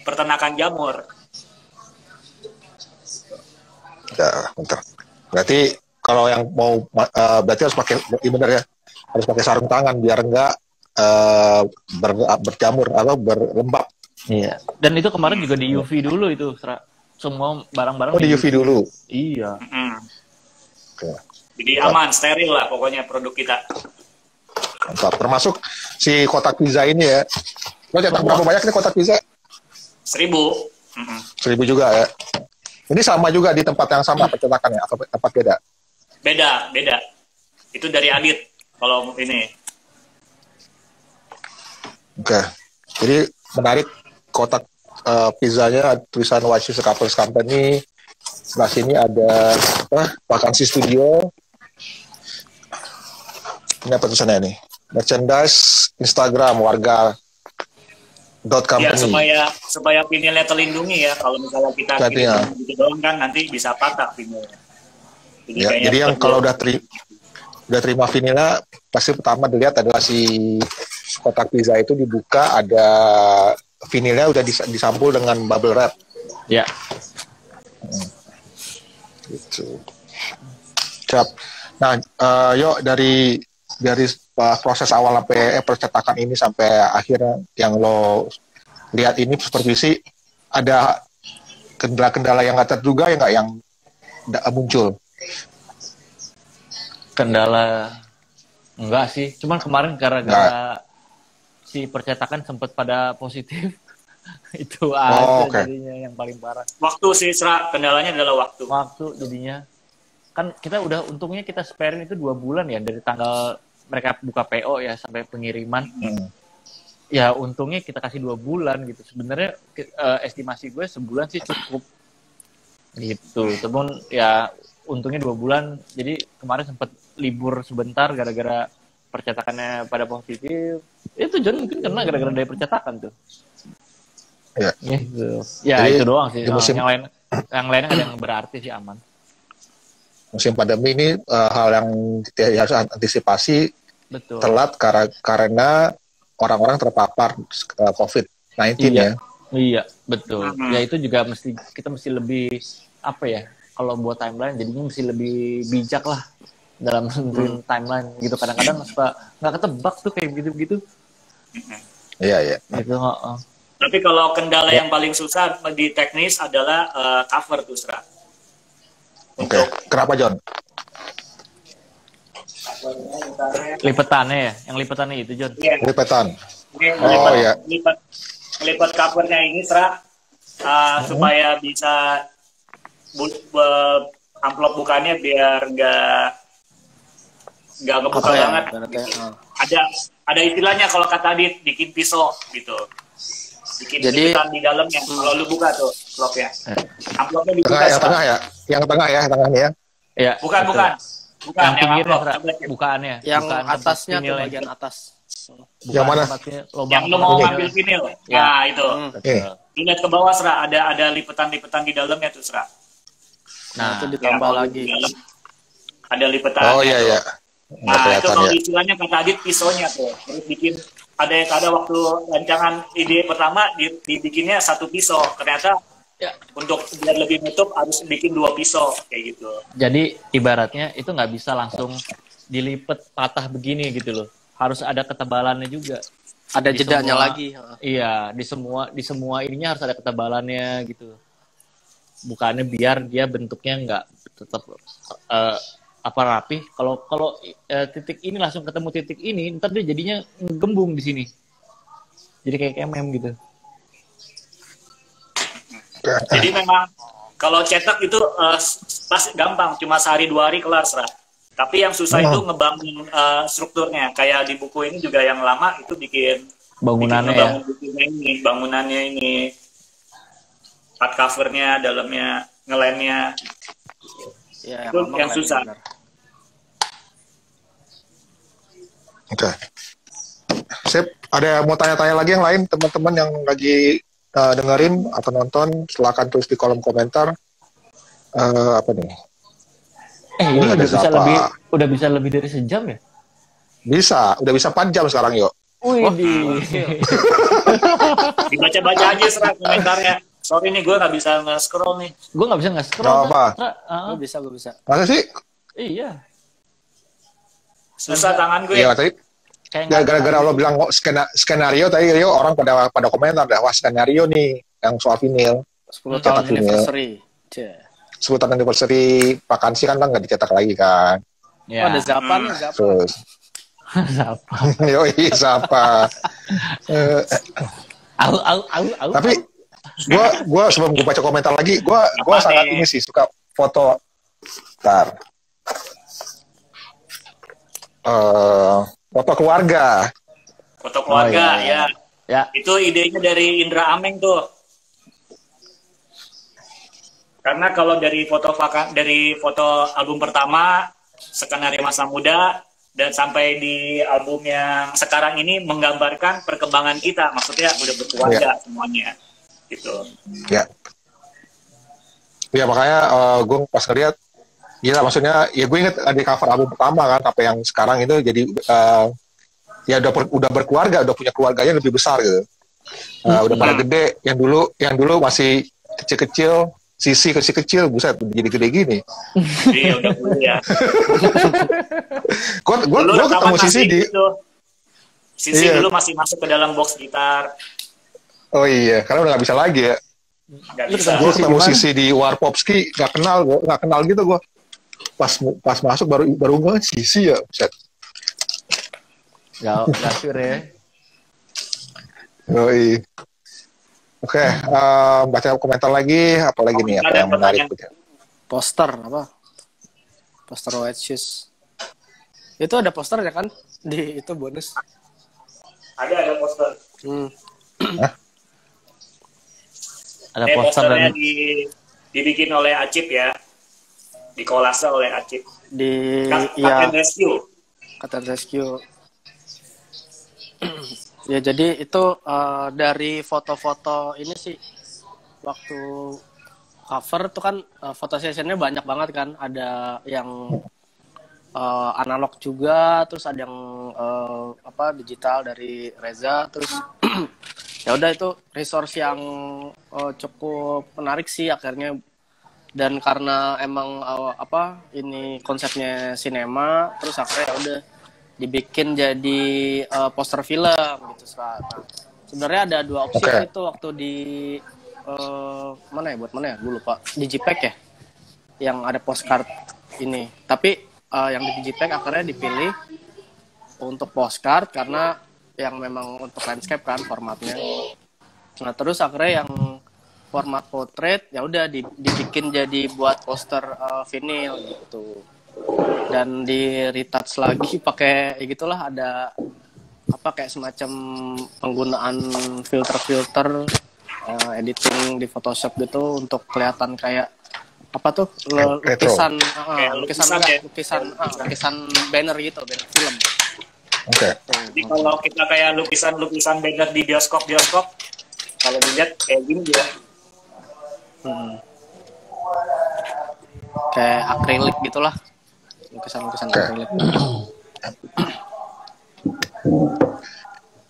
B: peternakan jamur.
A: Ya, bentar. Berarti kalau yang mau berarti harus pakai, benar ya, harus pakai sarung tangan biar enggak berjamur atau berlembab.
E: Iya. Dan itu kemarin juga di UV dulu itu, semua barang-barang.
A: Oh, di UV dulu.
E: Iya.
A: Oke.
B: Jadi aman, steril lah pokoknya produk kita.
A: Mantap. Termasuk si kotak pizza ini ya. Lo cetak berapa banyak nih kotak pizza?
B: 1.000.
A: 1.000 juga ya. Ini sama juga di tempat yang sama pencetakannya atau tempat beda?
B: Beda. Itu dari Adit kalau ini.
A: Oke. Jadi menarik kotak pizzanya tulisan Oasis Couples Company. Sebelah sini ada vakansi studio. Ini apa tulisannya nih? Merchandise Instagram warga .company.
B: Ya supaya vinilnya terlindungi ya. Kalau misalnya kita gitu doang kan nanti bisa patah vinilnya.
A: Jadi yang kalau udah terima vinilnya pasti pertama dilihat adalah si kotak pizza itu dibuka, ada vinilnya udah disampul dengan bubble wrap.
E: Ya.
A: Gitu. Siap. Nah, yuk dari proses awal sampai percetakan ini sampai akhirnya yang lo lihat ini supervisi, ada kendala-kendala yang nggak terduga ya nggak yang muncul?
E: Kendala enggak sih, cuman kemarin gara-gara si percetakan sempat pada positif. Itu aja jadinya yang paling parah.
B: Waktu sih, kendalanya adalah waktu
E: jadinya kan kita udah, untungnya kita sparein itu 2 bulan ya, dari tanggal mereka buka PO ya sampai pengiriman. Ya untungnya kita kasih 2 bulan gitu. Sebenarnya estimasi gue sebulan sih cukup gitu. Cuman ya untungnya 2 bulan. Jadi kemarin sempat libur sebentar gara-gara percetakannya pada positif. Itu John mungkin kena gara-gara dari percetakan tuh.
A: Ya.
E: Gitu. Ya jadi, itu doang sih. Yang lainnya ada yang berarti sih aman.
A: Musim pandemi ini hal yang harus antisipasi.
E: Betul.
A: Telat karena orang-orang terpapar COVID-19 ya.
E: Iya, betul. Ya itu juga kita mesti lebih apa ya? Kalau buat timeline jadinya mesti lebih bijak lah dalam nentuin timeline gitu. Kadang-kadang suka nggak ketebak tuh kayak gitu-gitu.
A: Iya.
E: Gitu.
B: Tapi kalau kendala yang paling susah di teknis adalah cover tuh, Sra.
A: Oke. Kenapa, John?
E: Lipetannya ya, yang lipetannya itu John.
B: Yeah.
A: Lipetan.
B: Lipat covernya ini Sra, supaya bisa amplop bukannya biar nggak kebuka banget. Ada istilahnya kalau kata Adit, bikin pisau gitu. Bikin lipetan di dalamnya. Kalau lu buka tuh amplopnya. Amplopnya dibuka.
A: Yang tengah ya, tengahnya ya.
E: Iya.
B: Bukan.
E: Yang pinggirnya, bukaannya.
D: Yang atasnya tuh bagian atas.
A: Yang mana?
B: Yang lu mau ngambil vinil.
C: Ya.
B: Nah, itu.
A: Eh.
B: Lu lihat ke bawah, Sra, ada lipetan-lipetan di dalamnya tuh, Sra.
C: Nah,
D: itu ditambah
B: Ya,
D: lagi.
B: di dalam ada lipetan.
A: Oh iya iya. Nggak
B: Nah, itu
A: kelihatan
B: kalau
A: ya.
B: istilahnya kata Adit pisaunya tuh. Terus bikin ada waktu rancangan ide pertama dibikinnya satu pisau. Ternyata
C: ya.
B: untuk biar lebih nutup harus bikin 2 pisau kayak gitu.
C: Jadi ibaratnya itu nggak bisa langsung dilipet patah begini gitu loh. Harus ada ketebalannya juga.
D: Ada
C: Di
D: jedanya
C: semua-
D: lagi.
C: Iya, di semua ininya harus ada ketebalannya gitu. Bukannya biar dia bentuknya nggak tetap rapi. Kalau titik ini langsung ketemu titik ini, ntar dia jadinya gembung di sini. Jadi kayak KMM gitu.
B: Jadi memang kalau cetak itu pasti gampang, cuma sehari 2 hari kelar, Sra. Tapi yang susah itu ngebangun strukturnya. Kayak di buku ini juga yang lama itu bikin
C: Bangunannya
B: ngebangun bukunya ini, bangunannya ini, hardcovernya, dalamnya, ngelemnya.
D: Ya,
B: Itu
D: memang
B: yang
D: keren,
B: susah.
D: benar.
A: Oke. Sip, ada mau tanya-tanya lagi yang lain teman-teman yang lagi dengerin atau nonton, silakan tulis di kolom komentar. Apa nih?
C: ini
A: ada siapa?
C: udah bisa lebih dari sejam ya?
A: Udah bisa 4 jam sekarang yuk.
C: Wih,
B: Dibaca-baca aja, Sra, komentarnya. Sorry nih, gue nggak bisa nge-scroll nih.
C: gue nggak bisa nge-scroll.
A: Nggak apa.
D: Gue bisa, gue bisa.
A: Masa sih?
C: Iya.
B: Susah tangan gue.
A: Iya tadi.
C: Kayak
A: Ya, gara-gara lo bilang skenario tadi Rio, orang pada komentar dah, wah skenario nih yang soal vinil.
D: 10
A: Cetak
D: tahun
A: vinil.
D: anniversary. Cie.
A: 10 tahun anniversary vakansi kan nggak dicetak lagi kan.
C: Ya.
D: Oh, ada Zappa nih, Zappa.
A: Terus
C: Siapa?
A: yoi siapa?
C: Au.
A: Tapi gue sebelum gue baca komentar lagi, gue
B: Apa
A: sangat
B: nih?
A: ini sih suka foto. Ntar. Foto keluarga.
B: Foto keluarga,
C: Oh, iya.
B: ya.
C: Ya.
B: Itu idenya dari Indra Ameng tuh. Karena kalau dari foto album pertama, Skenario Masa Muda, dan sampai di album yang sekarang ini menggambarkan perkembangan kita. Maksudnya udah berkeluarga semuanya. Gitu.
A: Ya. Ya makanya gue pas ngeliat, gila maksudnya, ya gue inget di cover album pertama kan, sampai yang sekarang itu jadi ya udah berkeluarga, udah punya keluarganya lebih besar gitu. Udah pada gede, yang dulu masih kecil-kecil, Sisi kecil, buset, jadi gede gini.
B: Iya, udah kuliah.
A: Gue
B: Dulu
A: ketemu
B: rekaman
A: Sisi
B: masih
A: di,
B: gitu. Sisi
A: Iya.
B: dulu masih masuk ke dalam box gitar.
A: oh iya, karena udah nggak bisa lagi ya.
B: Nggak bisa.
A: Gue ketemu
C: gimana?
A: Sisi di Warpopski, nggak kenal gitu gue. Pas masuk baru gue Sisi ya, buset.
C: Gak sure ya.
A: Yoi. Oke, baca komentar lagi, apa lagi nih, apa
B: Ada
A: yang menarik?
D: Poster apa? Poster White Shoes. Itu ada poster ya kan? Di itu bonus.
B: Ada poster.
C: Ada poster
B: Posternya
C: dan
B: dibikin oleh Acip ya. Dikolase oleh Acip.
D: Di
B: Cut
D: ya
B: and Rescue.
D: Kata Rescue. Ya jadi itu dari foto-foto ini sih waktu cover tuh kan foto sessionnya banyak banget kan, ada yang analog juga, terus ada yang digital dari Reza, terus ya udah itu resource yang cukup menarik sih akhirnya, dan karena emang ini konsepnya sinema, terus akhirnya ya udah dibikin jadi poster film gitu. Nah, sebenarnya ada 2 opsi itu waktu di mana ya gue lupa, di JPEG ya yang ada postcard ini, tapi yang di JPEG akhirnya dipilih untuk postcard karena yang memang untuk landscape kan formatnya. Nah terus akhirnya yang format portrait ya udah dibikin jadi buat poster vinyl gitu, dan di retouch lagi pakai ya gitulah, ada kayak semacam penggunaan filter editing di Photoshop gitu untuk kelihatan kayak lukisan lukisan banner gitu, banner film.
A: Oke.
B: Jadi kalau kita kayak lukisan-lukisan banner di bioskop, kalau dilihat kayak gini dia.
D: Kayak akrilik gitulah, lukisan-lukisan
A: Oke.
D: akrilik.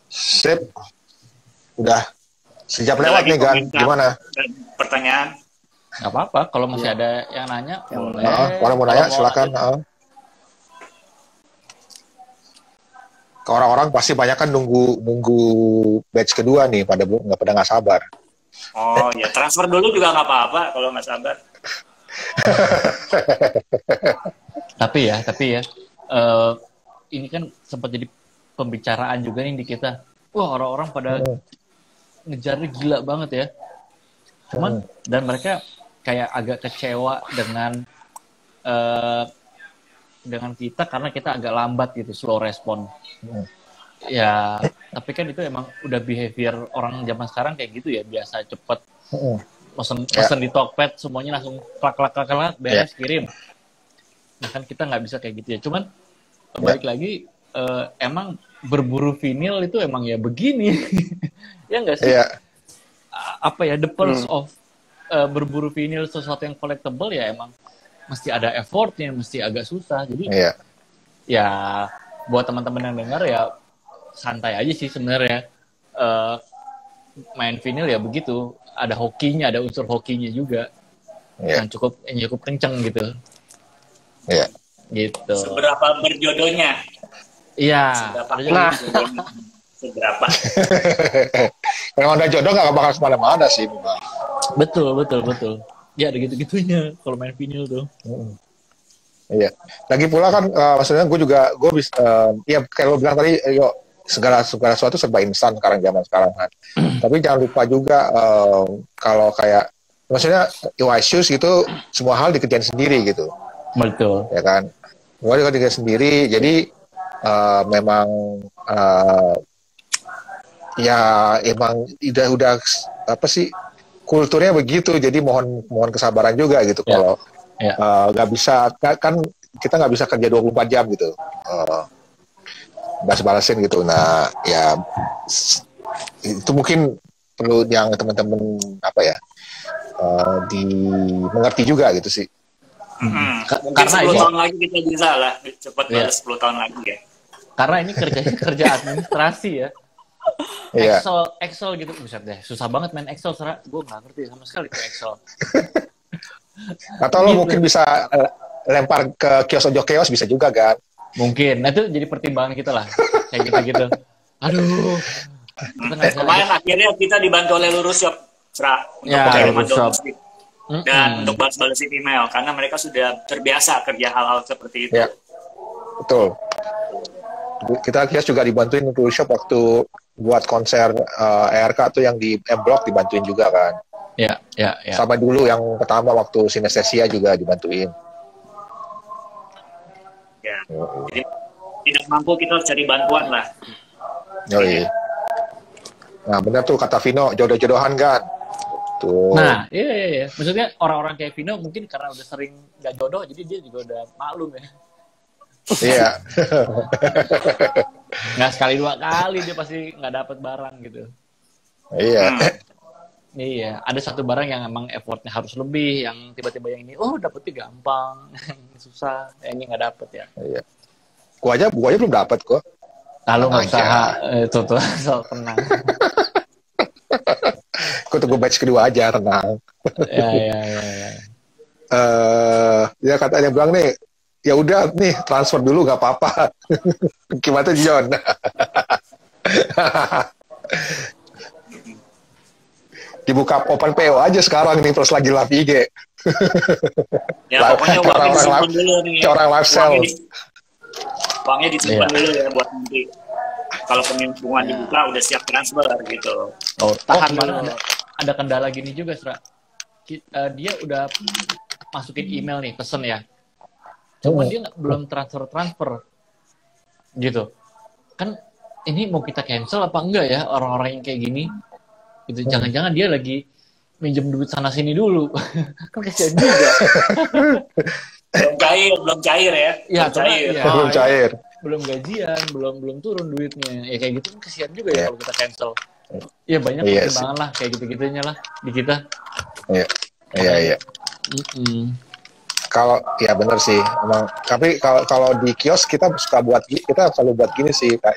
A: Sip. Udah sejam lewat nih Gan. Gimana?
B: Pertanyaan.
E: Nggak apa-apa, kalau masih ada yang nanya, boleh.
A: Kalau mau nanya silakan. Ke orang-orang pasti banyak kan nunggu batch kedua nih, pada nggak sabar.
B: Oh ya, transfer dulu juga nggak apa-apa kalau nggak sabar.
E: Tapi ya, ini kan sempat jadi pembicaraan juga nih di kita. Wah, orang-orang pada ngejarnya gila banget ya. Cuman dan mereka kayak agak kecewa dengan kita karena kita agak lambat gitu, slow respon. Ya, tapi kan itu emang udah behavior orang zaman sekarang kayak gitu ya, biasa cepet. Pesen di Tokped semuanya langsung klak beres kirim. Nah kan kita nggak bisa kayak gitu ya. Cuman balik lagi emang berburu vinil itu emang ya begini. Ya nggak sih? Apa ya, the purpose of berburu vinil sesuatu yang collectible ya emang mesti ada effortnya, mesti agak susah. Jadi ya buat teman-teman yang dengar ya santai aja sih sebenarnya. Main vinil ya begitu, ada hokinya, ada unsur hokinya juga yang cukup kenceng gitu. Gitu.
B: Seberapa berjodohnya?
E: Iya.
B: Seberapa?
A: Kalau ada jodoh nggak bakal kemana-mana sih.
E: Betul. Ya ada gitu-gitunya kalau main vinyl tuh.
A: Iya. Lagi pula kan maksudnya gue bisa ya kayak lo bilang tadi, segala sesuatu serba instan zaman sekarang kan. Tapi jangan lupa juga kalau kayak maksudnya shoes gitu, semua hal dikerjain sendiri gitu.
E: Betul.
A: Ya kan. Semua dikerjain sendiri. Jadi memang ya emang udah apa sih, kulturnya begitu. Jadi mohon kesabaran juga gitu. Kalau nggak bisa kan kita nggak bisa kerja 24 jam gitu. Balas-balasin gitu. Nah, ya itu mungkin perlu yang teman-teman dimengerti juga gitu sih.
B: Mungkin 10 tahun lagi kita bisa lah cepat balas 10 tahun lagi ya.
E: Karena ini kerja administrasi ya. Excel gitu, buset deh, susah banget main Excel, gue nggak ngerti sama sekali ke Excel.
A: Atau lo mungkin bisa lempar ke kios bisa juga kan?
E: Mungkin, nah itu jadi pertimbangan kita lah, kayak gitu-gitu. Aduh.
B: Kemarin akhirnya kita dibantu oleh Lurushop, untuk pengiriman domestik. Dan untuk balas-balasin email, karena mereka sudah terbiasa kerja hal-hal seperti itu.
A: Ya, betul. Kita juga dibantuin Lurushop waktu buat konser ERK tuh yang di M Block dibantuin juga kan.
E: Ya.
A: Sama dulu yang pertama waktu Sinestesia juga dibantuin.
B: Ya, jadi tidak mampu kita harus cari bantuan lah.
A: Iya. Nah benar tuh kata Vino, jodoh-jodohan kan. Tuh.
E: Nah iya. Maksudnya orang-orang kayak Vino mungkin karena udah sering nggak jodoh, jadi dia juga udah maklum ya.
A: Iya.
E: Nggak sekali 2 kali dia pasti nggak dapet barang gitu.
A: Iya.
E: Iya, ada satu barang yang emang effortnya harus lebih, yang tiba-tiba yang ini, dapetnya gampang, susah, yang ini nggak dapet ya.
A: Iya. Gua aja belum dapet kok.
E: Lalu nggak usaha, itu tuh, soal tenang.
A: Gua tunggu batch kedua aja, tenang.
E: Ya.
A: Ya kata yang bilang nih, ya udah nih transfer dulu nggak apa-apa. Gimana John? Dibuka open PO aja sekarang nih, terus lagi live IG.
B: Ya pokoknya uangnya disimpan dulu nih.
A: Orang live sell.
B: Uangnya disimpan dulu ya buat nanti. Kalau pengiriman dibuka udah siap transfer gitu.
E: Tahan mana ada kendala gini juga, Sra. Dia udah masukin email nih, pesen ya. Cuma dia belum transfer gitu. Kan ini mau kita cancel apa enggak ya orang-orang yang kayak gini? Gitu. Jangan-jangan dia lagi minjem duit sana sini dulu. Kan kasihan juga.
B: Belum cair ya.
A: Belum cair.
E: belum gajian, belum turun duitnya. Ya kayak gitu kan kesian juga ya kalau kita cancel. Iya banyak pertimbangan lah kayak gitu-gitunya lah di kita.
F: Iya. Kalau ya benar sih, emang. Tapi kalau di kios kita selalu buat gini sih, Kak.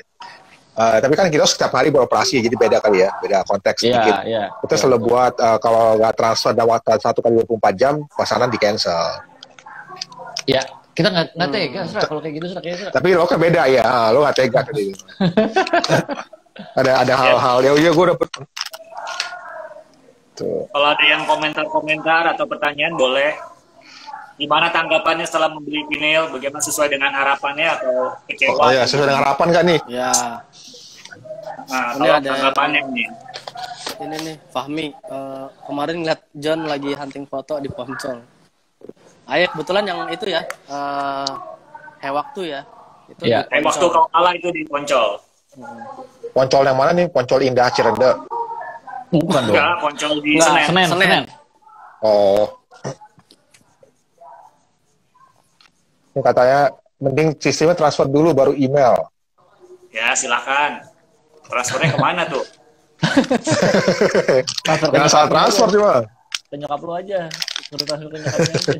F: Tapi kan kios setiap hari beroperasi, jadi beda kali ya, beda konteks sedikit. Kita selalu buat kalau nggak transfer dalam waktu 1x24 jam, pesanan di cancel.
E: Ya, kita nggak tega, kalau kayak gitu, Sra.
F: Tapi lo kan beda ya, lo nggak tega tadi. ada hal-hal ya gue dapet. Tuh.
B: Kalau ada yang komentar atau pertanyaan boleh. Gimana tanggapannya setelah membeli vinyl? Bagaimana sesuai dengan harapannya atau kecewa?
F: Oh ya, sesuai dengan harapan kan nih?
D: Ya.
B: Nah,
D: Ini
B: kalau
D: ada
B: tanggapannya nih.
D: Ini nih, Fahmi. Kemarin ngeliat John lagi hunting foto di Poncol. Kebetulan yang itu ya, Hewaktu ya. Itu
E: Ya.
D: di Poncol.
B: Waktu kau kalah itu di Poncol.
F: Poncol yang mana nih? Poncol Indah Cirende.
E: Bukan dong.
B: Enggak, Poncol di
D: Enggak,
B: Senen.
F: Oh. Ini katanya mending sistemnya transfer dulu baru email.
B: Ya, silakan. Transfernya kemana tuh?
F: Jangan salah transfer sih, Bang.
E: Ke nyokap lu aja. Suruh transfer ke nyokapnya aja.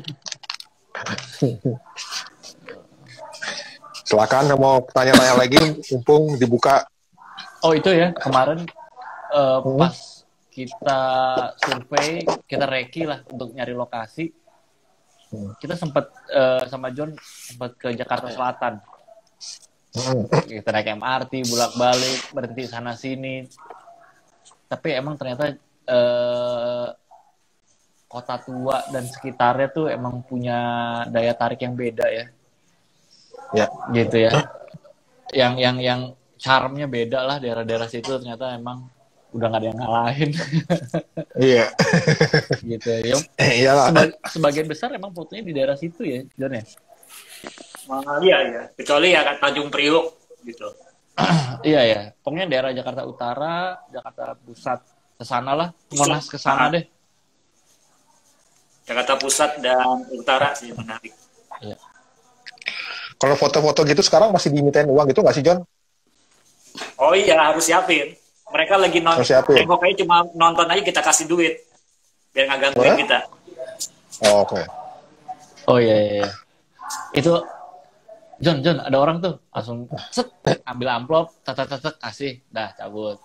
F: Silakan mau tanya-tanya lagi, mumpung dibuka.
E: Oh itu ya, kemarin pas kita survei, kita reki lah untuk nyari lokasi. Kita sempat sama John sempat ke Jakarta Selatan. Kita naik MRT, bolak-balik, berhenti sana sini. Tapi emang ternyata Kota Tua dan sekitarnya tuh emang punya daya tarik yang beda ya.
F: Ya.
E: Gitu ya. Yang charmnya beda lah, daerah-daerah situ ternyata emang udah nggak ada yang ngalahin.
F: Iya.
E: Gitu ya.
F: Iyalah.
E: Sebagian besar emang fotonya di daerah situ ya, John ya.
B: Iya. Kecuali ya kan Tanjung Priok gitu.
E: Iya ya. Pokoknya daerah Jakarta Utara, Jakarta Pusat, kesana lah. Monas kesana deh.
B: Jakarta Pusat dan Utara sih menarik.
E: Iya.
F: Kalau foto-foto gitu sekarang masih dimintain uang gitu nggak sih, John?
B: Oh iya, harus siapin. Mereka lagi nonton, pokoknya cuma nonton aja kita kasih duit. Biar nggak gangguin kita.
F: Oh, oke.
E: Oh iya. Itu John, ada orang tuh langsung set, ambil amplop, tek kasih, dah cabut.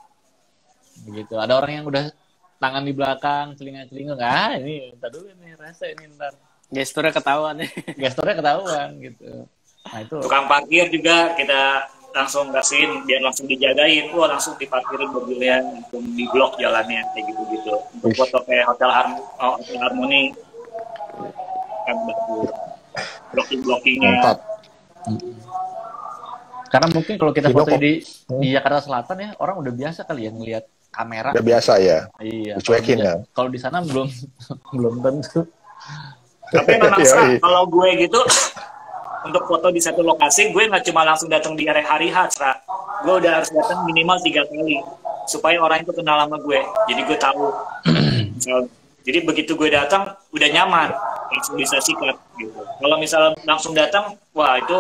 E: Begitu. Ada orang yang udah tangan di belakang, telinga-telinga, ini ntar dulu nih, rasa ini ntar.
D: Gesturnya ketahuan nih.
E: Gesturnya ketahuan gitu. Nah itu.
B: Tukang parkir juga kita langsung kasihin biar langsung dijagain. Langsung diparkirin mobilnya, langsung di blok jalannya kayak gitu-gitu. Untuk foto kayak Hotel Harmony kan bagus. Blocking-blockingnya.
F: Mantap.
E: Karena mungkin kalau kita foto di Jakarta Selatan ya, orang udah biasa kali ya ngelihat kamera.
F: Udah biasa ya.
E: Iya.
F: Dicuekin ya.
E: Kalau di sana belum tentu.
B: Tapi memang kalau gue gitu untuk foto di satu lokasi, gue nggak cuma langsung datang di hari H, gue udah harus datang minimal 3 kali supaya orang itu kenal sama gue. Jadi gue tahu. Jadi begitu gue datang udah nyaman, langsung bisa sikat gitu. Kalau misalnya langsung datang, wah itu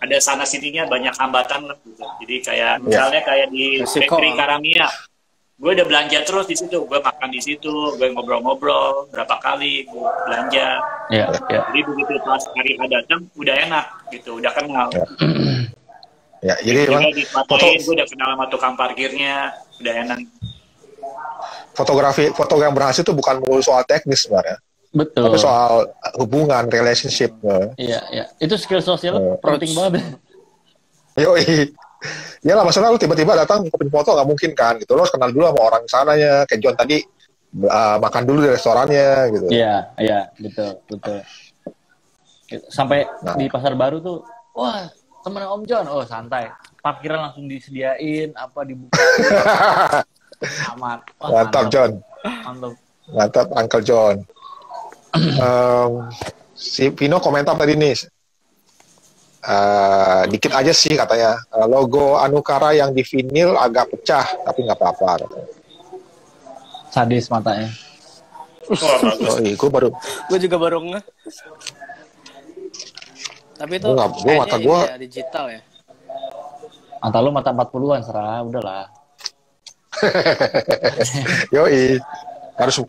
B: ada sana sininya banyak hambatan lah gitu. Jadi kayak misalnya kayak di Bakery Karamia, gue udah belanja terus di situ, gue makan di situ, gue ngobrol-ngobrol berapa kali, gue belanja.
E: Iya.
B: Jadi begitu pas hari datang, udah enak gitu, udah kenal.
F: Ya, jadi memang
B: gue udah kenal sama tukang parkirnya, udah enak.
F: Foto yang berhasil itu bukan melulu soal teknis sebenarnya.
E: Betul.
F: Tapi soal hubungan, relationship.
E: Iya. Itu skill sosial penting banget.
F: Yoi. Iyalah, masalah lu tiba-tiba datang ke foto nggak mungkin kan gitu. Lo harus kenal dulu sama orang sananya. Kayak John tadi makan dulu di restorannya gitu.
E: Iya, betul. Sampai di Pasar Baru tuh, wah temen Om John, santai. Parkiran langsung disediain, apa dibuka. Aman.
F: Mantap, John. Mantap, Uncle John. Si Vino komentar tadi nih. Dikit aja sih katanya. Logo Anukara yang di vinil agak pecah, tapi nggak apa-apa.
E: Sadis matanya.
F: Gue juga baru
D: ngeh. Tapi itu
F: mata gue
D: digital ya.
E: Mata lu mata 40-an serah, udahlah.
F: Yoi. Harus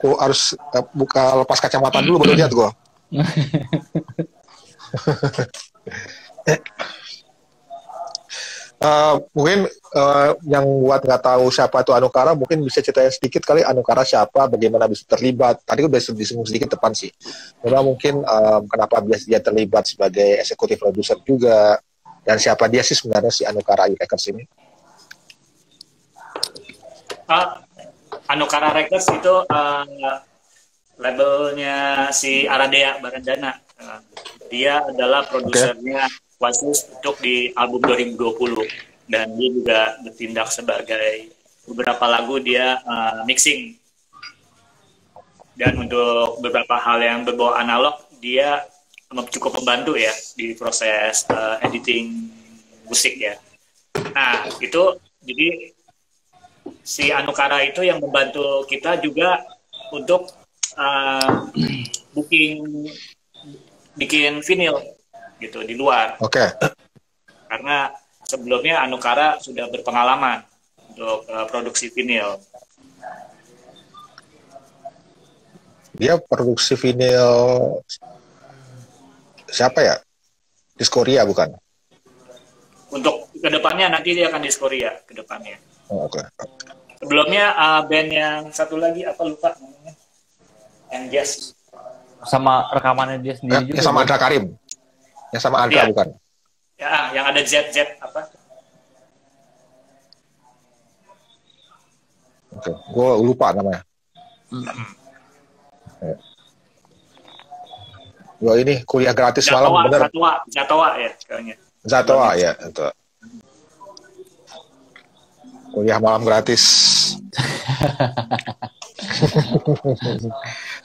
F: buka lepas kacamata dulu baru lihat gue. Mungkin yang buat nggak tahu siapa itu Anukara, mungkin bisa ceritain sedikit kali Anukara siapa, bagaimana bisa terlibat. Tadi gue bisa disinggung sedikit depan sih. Memang mungkin kenapa dia terlibat sebagai eksekutif produser juga, dan siapa dia sih sebenarnya si Anukara Records ini?
B: Anukara Records itu labelnya si Aradea Barandana. Dia adalah produsernya Oasis untuk di album 2020, dan dia juga bertindak sebagai beberapa lagu dia mixing, dan untuk beberapa hal yang berbau analog dia cukup membantu ya di proses editing musik ya. Nah itu jadi si Anukara itu yang membantu kita juga untuk bikin vinyl gitu di luar.
F: Oke.
B: Karena sebelumnya Anukara sudah berpengalaman untuk produksi vinyl.
F: Dia produksi vinyl siapa ya? Diskoria bukan?
B: Untuk kedepannya nanti dia akan Diskoria kedepannya.
F: Oh, oke.
B: Sebelumnya band yang satu lagi apa lupa namanya? Yang jazz.
E: Sama rekamannya dia sendiri juga.
F: Sama Andra Karim. Yang sama Andra bukan?
B: Ya, yang ada ZZ apa?
F: Oke, gue lupa namanya. Ya. Ini kuliah gratis malam bener.
B: Zatoa ya kayaknya.
F: Zatoa ya, itu. Kuliah malam gratis.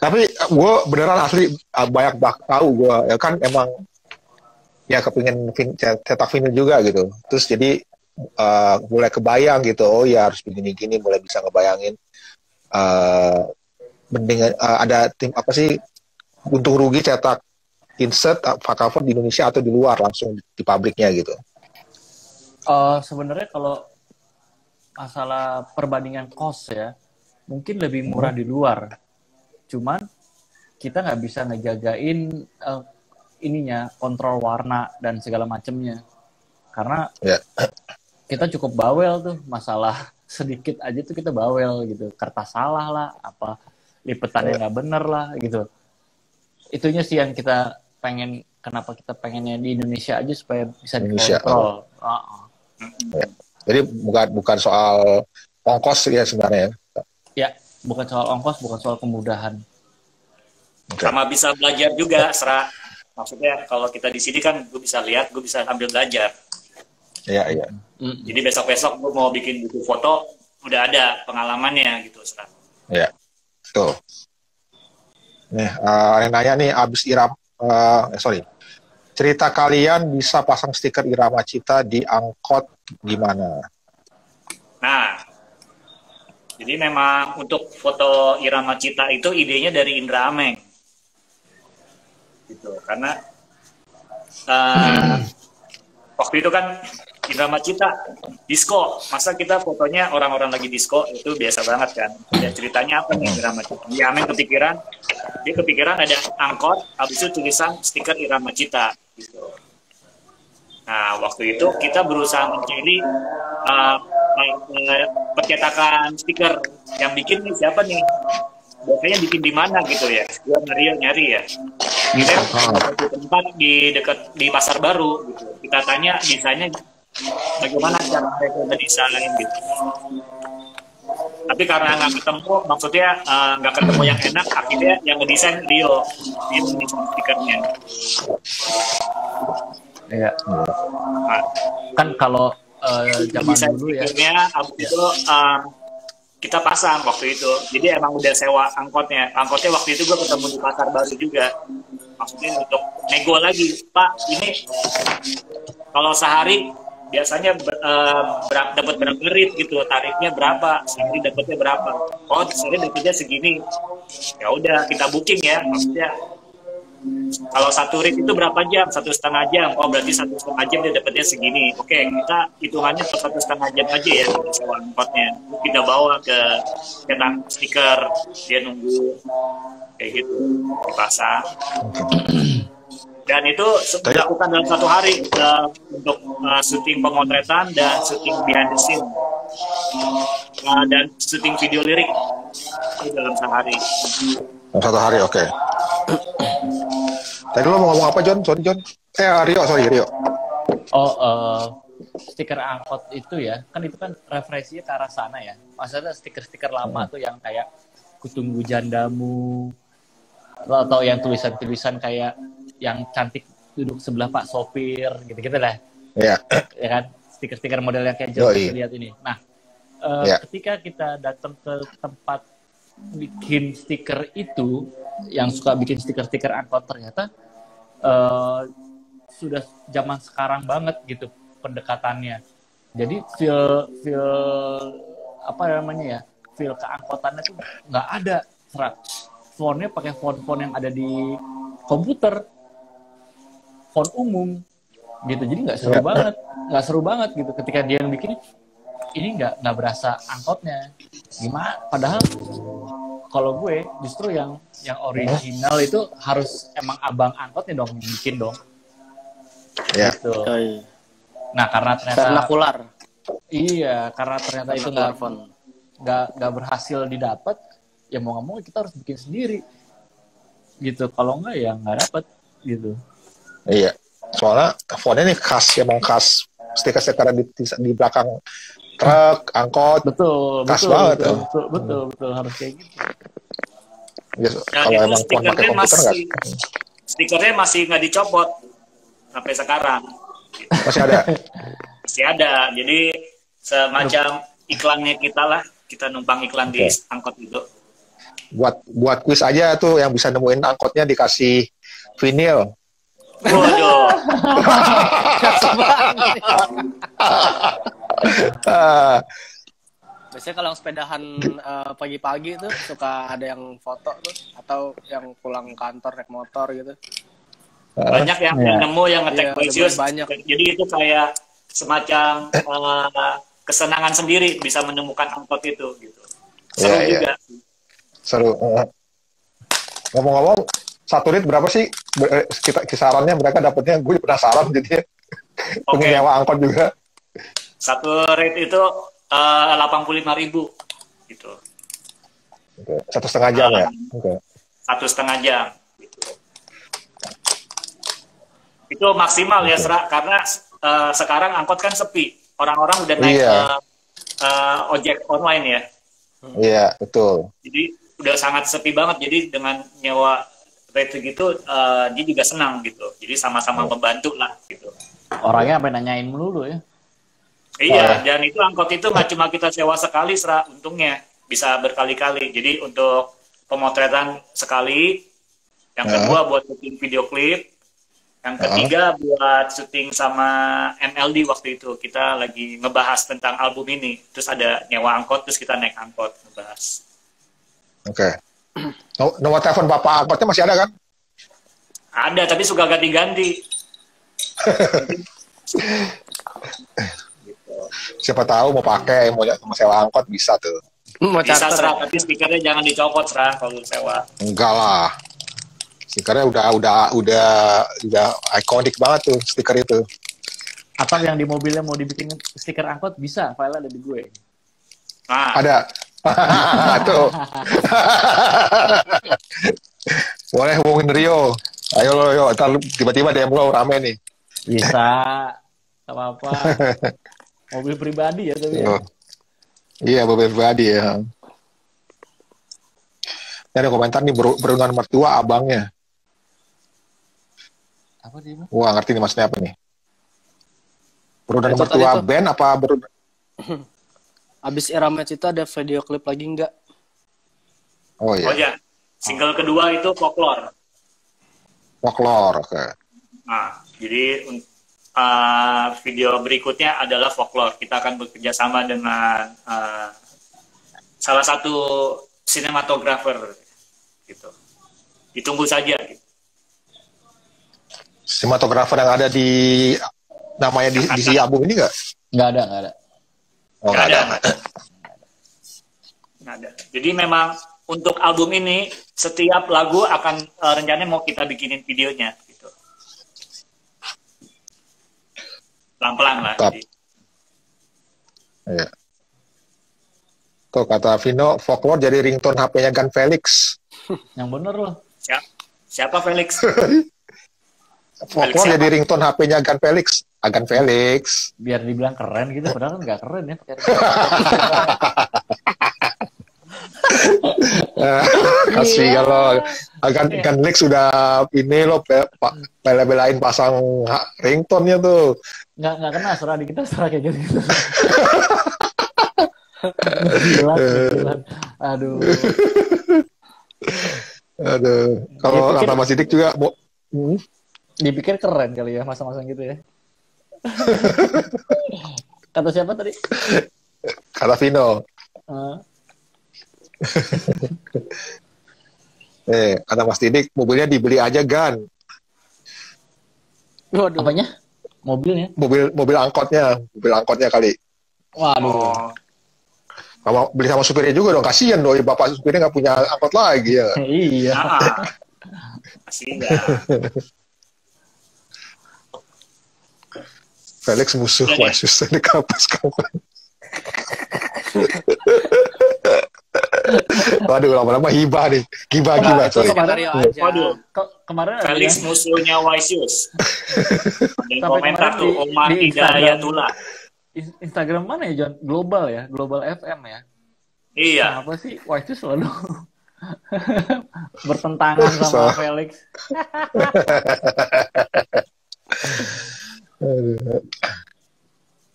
F: Tapi gue beneran asli banyak tahu gue ya kan emang ya kepingin cetak vinyl juga gitu. Terus jadi mulai kebayang gitu, oh ya harus begini-gini, mulai bisa ngebayangin mendingan ada tim apa sih untung rugi cetak insert cover di Indonesia atau di luar langsung di pabriknya gitu.
E: Sebenarnya kalau masalah perbandingan cost ya, mungkin lebih murah di luar. Cuman kita nggak bisa ngejagain ininya, kontrol warna dan segala macamnya. Karena kita cukup bawel tuh, masalah sedikit aja tuh kita bawel gitu. Kertas salah lah, apa lipetannya nggak bener lah gitu. Itunya sih yang kita pengen, kenapa kita pengennya di Indonesia aja supaya bisa dikontrol.
F: Jadi bukan soal ongkos ya sebenarnya.
E: Ya, bukan soal ongkos, bukan soal kemudahan.
B: Sama bisa belajar juga, Sera. Maksudnya kalau kita di sini kan gue bisa lihat, gue bisa ambil belajar.
F: Iya.
B: Jadi besok-besok gue mau bikin buku foto, udah ada pengalamannya gitu, Sera.
F: Iya, betul. Nih, yang nanya nih, abis cerita kalian bisa pasang stiker Irama Cita di angkot gimana?
B: Nah, jadi memang untuk foto Irama Cita itu idenya dari Indra Ameng. Gitu, karena waktu itu kan Irama Cita disco, masa kita fotonya orang-orang lagi disco, itu biasa banget kan. Ya, ceritanya apa nih Irama Cita? Ya, Ameng dia kepikiran ada angkot, habis itu tulisan stiker Irama Cita gitu. Nah, waktu itu kita berusaha mencari percetakan stiker yang bikin nih siapa nih? Biasanya bikin di mana gitu ya? Gua nyari ya. Kita di tempat di Pasar Baru gitu. Kita tanya desainnya bagaimana cara mereka mendesain gitu. Tapi karena nggak ketemu, maksudnya nggak ketemu yang enak, akhirnya yang ngedesain Rio, dia mendesain stikernya.
E: Iya. Nah, kan kalau zaman dulu ya.
B: Abis itu kita pasang waktu itu. Jadi emang udah sewa angkotnya. Angkotnya waktu itu gue ketemu di Pasar Baru juga. Maksudnya untuk nego lagi, Pak. Ini kalau sehari biasanya dapat berapa rit gitu, tarifnya berapa, sehari dapatnya berapa. Oh, sehari dapatnya segini. Ya udah kita booking ya, maksudnya
G: Kalau satu rit itu berapa jam? 1,5 jam. Oh berarti 1,5 jam dia dapatnya segini. Oke, kita hitungannya per 1,5 jam aja ya sewa angkotnya. Kita bawa ke cetak stiker, dia nunggu kayak gitu dipasang. Dan itu dilakukan dalam 1 hari untuk syuting pemotretan dan syuting behind the scene dan syuting video lirik itu dalam sehari.
F: Dalam 1 hari, oke. Tadi lo mau ngomong apa, John? Rio.
E: Stiker angkot itu ya, kan itu kan referensinya ke arah sana ya. Maksudnya stiker-stiker lama tuh yang kayak kutunggu jandamu, atau yang tulisan-tulisan kayak yang cantik duduk sebelah Pak Sopir, gitu-gitu lah.
F: Iya.
E: Ya kan, stiker-stiker model yang kayak John lihat ini. Nah, ketika kita datang ke tempat bikin stiker itu, yang suka bikin stiker-stiker angkot, ternyata sudah zaman sekarang banget gitu pendekatannya. Jadi feel apa namanya ya, feel keangkotannya tuh nggak ada. Fontnya pakai font yang ada di komputer, font umum gitu. Jadi nggak seru banget gitu ketika dia yang bikin ini nggak berasa angkotnya gimana. Padahal kalau gue justru yang original itu harus emang abang angkotnya dong yang bikin dong. Gitu. Nah karena ternyata
D: vernakular.
E: Iya, karena ternyata itu nggak berhasil didapat, ya mau nggak mau kita harus bikin sendiri. Gitu. Kalau nggak ya nggak dapet gitu.
F: Iya. Soalnya fontnya nih emang khas stiker-stiker di belakang truk, angkot.
E: Betul
F: banget.
E: Betul harus kayak gitu.
F: Yes,
G: nah,
F: kalau emang font pakai komputer
G: stikernya masih nggak dicopot sampai sekarang.
F: Masih ada.
G: Masih ada. Jadi semacam iklannya kita lah, kita numpang iklan di angkot itu.
F: Buat kuis aja tuh yang bisa nemuin angkotnya dikasih vinil.
G: Waduh.
D: Biasanya kalau sepedahan pagi-pagi tuh suka ada yang foto tuh, atau yang pulang kantor naik motor gitu.
G: Banyak yang nemu yang ngetek Precious.
D: Banyak.
G: Jadi itu kayak semacam kesenangan sendiri bisa menemukan angkot itu gitu. Seru juga.
F: Seru. Ngomong-ngomong, 1 rit berapa sih kisarannya mereka dapatnya? Gue penasaran jadi pengen nyewa angkot juga.
G: 1 rit itu 85.000 gitu.
F: 1,5 jam ya?
G: 1,5 jam. Gitu. Itu maksimal ya, Sra, karena sekarang angkot kan sepi. Orang-orang udah naik ojek online ya.
F: Iya, betul.
G: Jadi udah sangat sepi banget. Jadi dengan nyewa rate gitu, dia juga senang gitu. Jadi sama-sama membantu lah gitu.
E: Orangnya sampai nanyain melulu ya.
G: Iya, dan itu angkot itu nggak cuma kita sewa sekali, Sra, untungnya bisa berkali-kali. Jadi untuk pemotretan sekali, yang kedua buat syuting video klip, yang ketiga buat syuting sama MLD waktu itu. Kita lagi ngebahas tentang album ini, terus ada nyewa angkot, terus kita naik angkot ngebahas.
F: Oke. Nomor telepon bapak angkotnya masih ada kan?
G: Ada, tapi suka ganti-ganti.
F: Siapa tahu mau pakai, mau sewa angkot bisa tuh.
G: Bisa, Sra, tapi stikernya jangan dicopot, Sra, kalau sewa.
F: Enggak lah. Stikernya udah ikonik banget tuh stiker itu.
E: Atau yang di mobilnya mau dibikin stiker angkot bisa, file ada di gue.
G: Nah.
F: Ada. Tuh. Boleh hubungin Rio. Ayo lo, tiba-tiba DM lo rame nih.
E: Bisa. Gak apa-apa. Mobil pribadi ya tapi ya.
F: Iya, mobil pribadi ya. Ini ada komentar nih, berundan mertua abangnya.
E: Apa dia?
F: Wah, ngerti nih maksudnya apa nih? Berundan mertua band apa berundan?
D: Abis era match itu ada video klip lagi nggak?
F: Oh iya.
G: Oh ya, single kedua itu Folklore.
F: Folklore, oke.
G: Nah, jadi video berikutnya adalah Folklore. Kita akan bekerja sama dengan salah satu sinematografer gitu. Ditunggu saja gitu.
F: Sinematografer yang ada di namanya di si album ini nggak?
E: Nggak ada.
F: Oh, nggak ada.
G: Nggak ada. Jadi memang untuk album ini setiap lagu akan rencananya mau kita bikinin videonya gitu. Pelan-pelan lah.
F: Iya. Tuh kata Vino, Folklore jadi ringtone HP-nya Gan Felix.
E: Yang bener loh.
G: Siapa Felix?
F: Folklore jadi ringtone HP-nya Gan Felix. Gan Felix.
E: Biar dibilang keren gitu, padahal kan nggak keren ya.
F: Kasih kalau Gan Felix sudah ini loh bela-belain pasang ringtone-nya tuh.
E: Nggak kena, serah di kita serah kayak gitu. Gila. Aduh.
F: Kalau kata Mas Didik juga mau
E: dipikir keren kali ya masa-masa gitu ya. Kata siapa tadi?
F: Kata Vino. Kata Mas Didik, mobilnya dibeli aja Gan.
E: Waduh. Apanya? Mobilnya?
F: Mobil angkotnya kali.
E: Waduh.
F: Kalau beli sama supirnya juga dong, kasihan dong, bapak supirnya nggak punya angkot lagi ya.
E: Iya.
G: Kasihan.
F: Felix musuh Yesus di kapas kawan. Waduh, lama-lama hibah nih. Gibah. Sorry.
E: Kemarin
G: Felix musuhnya Waisius. Dan komentar tuh Omar Hidayatullah.
E: Instagram mana ya, John? Global ya? Global FM ya?
G: Iya.
E: Kenapa sih? Wah, itu selalu bertentangan sama Felix.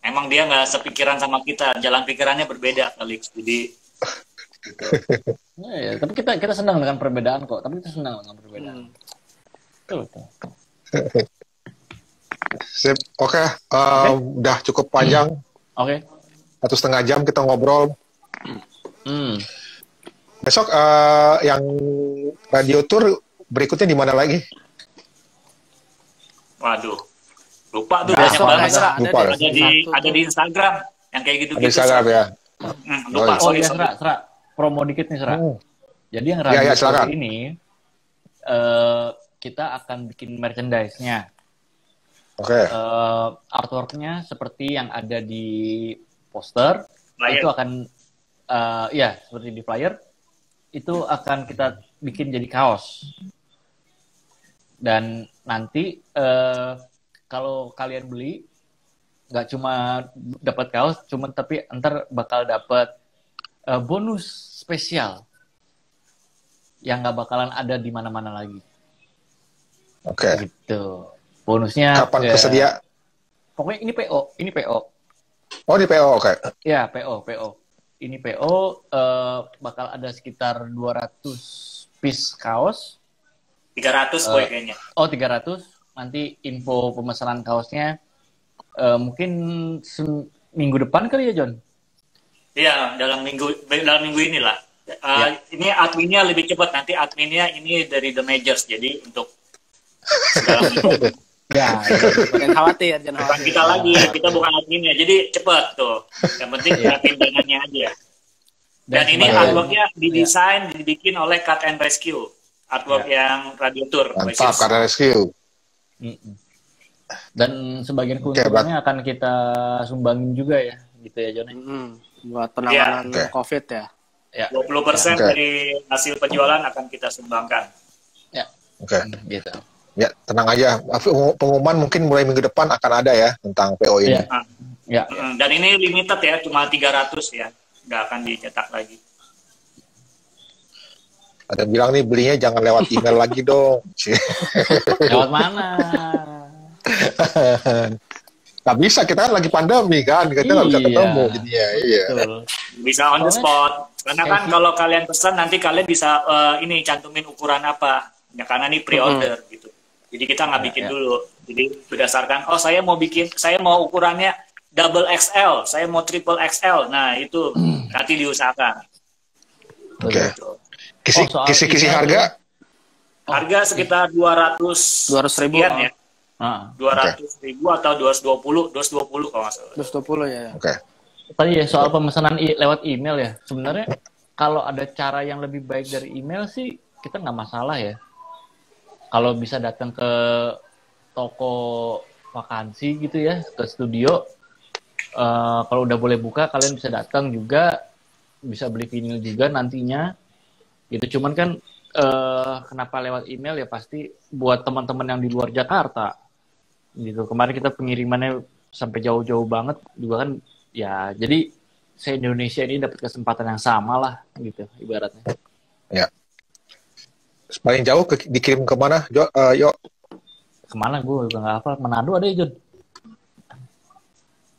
G: Emang dia nggak sepikiran sama kita. Jalan pikirannya berbeda, Felix. Jadi
E: ya, tapi kita senang dengan perbedaan kok. Tapi kita senang dengan perbedaan. Betul.
F: Sip, oke. Udah cukup panjang.
E: Oke.
F: 1,5 jam kita ngobrol. Besok yang radio tour berikutnya di mana lagi?
G: Waduh, lupa tuh banyak banget. Ada di Instagram yang kayak gitu.
F: Di Instagram ya.
G: Lupa.
E: Sorry. Serak. Promo dikit nih, Serak. Jadi yang radio tour ini kita akan bikin merchandise-nya.
F: Oke.
E: Artwork-nya seperti yang ada di poster, flyer. Itu akan seperti di flyer, itu akan kita bikin jadi kaos. Dan nanti kalau kalian beli, nggak cuma dapat kaos, tapi ntar bakal dapat bonus spesial yang nggak bakalan ada di mana-mana lagi.
F: Oke.
E: Gitu. Bonusnya
F: kapan kesedia?
E: Pokoknya ini PO.
F: Oh, di PO, oke.
E: Ya, PO. Ini PO bakal ada sekitar 200 piece kaos.
G: 300 kayaknya.
E: Oh, 300. Nanti info pemesanan kaosnya mungkin minggu depan kali ya, John?
G: Iya, dalam minggu inilah. Ini adminnya lebih cepat. Nanti adminnya ini dari The Majors. Jadi untuk segala macam.
D: Jangan khawatir.
G: Bukan kita lagi, kita bukan adminnya. Jadi cepat tuh. Yang penting siapin dananya aja. Dan ini artworknya didesain, dibikin oleh Cut and Rescue. Artwork yang radio tour.
F: Mantap, Cut and Rescue.
E: Dan sebagian keuntungannya akan kita sumbangin juga ya, gitu ya, John.
D: Buat penanganan COVID ya.
G: 20% dari hasil penjualan akan kita sumbangkan.
F: Oke.
E: Gitu.
F: Ya, tenang aja. Pengumuman mungkin mulai minggu depan akan ada ya tentang PO ini.
G: Dan ini limited ya, cuma 300 ya. Nggak akan dicetak lagi.
F: Ada yang bilang nih belinya jangan lewat email lagi dong.
E: Lewat mana?
F: Nggak bisa, kita kan lagi pandemi kan. Kita nggak bisa ketemu. Jadinya,
G: Bisa on the spot. Karena kan kalau kalian pesan nanti kalian bisa ini cantumin ukuran apa. Ya, karena ini pre-order gitu. Jadi kita nggak bikin dulu. Jadi berdasarkan, saya mau ukurannya double XL, saya mau triple XL. Nah itu nanti diusahakan.
F: Oke. Kisi harga?
G: Harga sekitar 200 ribuan ya. 200.000 atau 220 kalau nggak salah.
D: 220 ya.
F: Oke.
E: Tadi ya soal pemesanan lewat email ya. Sebenarnya kalau ada cara yang lebih baik dari email sih kita nggak masalah ya. Kalau bisa datang ke toko vakansi gitu ya, ke studio. Kalau udah boleh buka, kalian bisa datang juga, bisa beli vinyl juga nantinya. Gitu. Cuman kan kenapa lewat email ya pasti buat teman-teman yang di luar Jakarta. Gitu. Kemarin kita pengirimannya sampai jauh-jauh banget juga kan. Ya, jadi se-Indonesia ini dapat kesempatan yang sama lah gitu ibaratnya.
F: Ya. Paling jauh dikirim kemana, Yo?
E: Kemana gue juga nggak hafal. Manado ada ya, Jun?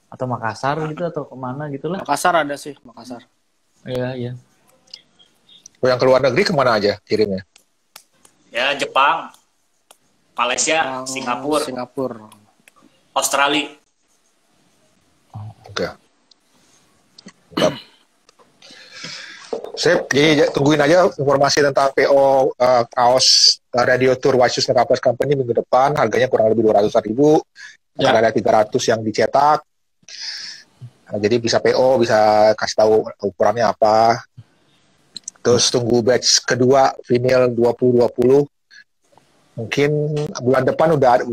E: Atau Makassar gitu, atau kemana gitu lah.
D: Makassar ada sih, Makassar.
E: Iya, iya.
F: Yang ke luar negeri kemana aja kirimnya?
G: Ya, Jepang, Malaysia, Singapura, Australia.
F: Oke. Sip, jadi tungguin aja informasi tentang PO kaos Radio Tour White Shoes Kapers Company minggu depan. Harganya kurang lebih 200.000. Ya. Ada 300 yang dicetak. Nah, jadi bisa PO, bisa kasih tahu ukurannya apa. Terus tunggu batch kedua vinyl 2020. Mungkin bulan depan udah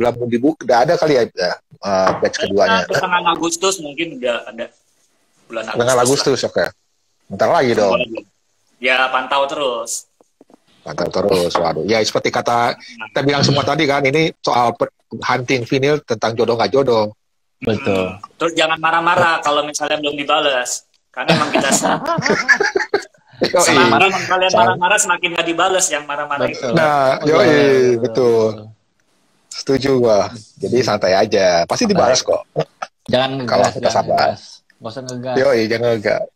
F: ada kali ya batch keduanya.
G: Pertengahan Agustus mungkin udah ada.
F: Bulan Agustus, oke. Bentar lagi dong.
G: Ya, pantau terus.
F: Waduh. Ya, seperti kata kita bilang semua tadi kan, ini soal hunting vinyl tentang jodoh nggak jodoh.
E: Betul.
G: Terus jangan marah-marah kalau misalnya belum dibales. Karena emang kita semakin kalian marah-marah semakin nggak dibales yang marah-marah itu.
F: Nah, betul. Setuju gua. Jadi santai aja. Pasti dibalas kok.
E: Jangan ngegas.
F: Kalau kita sabar.
E: Nggak usah ngegas.
F: Jangan ngegas.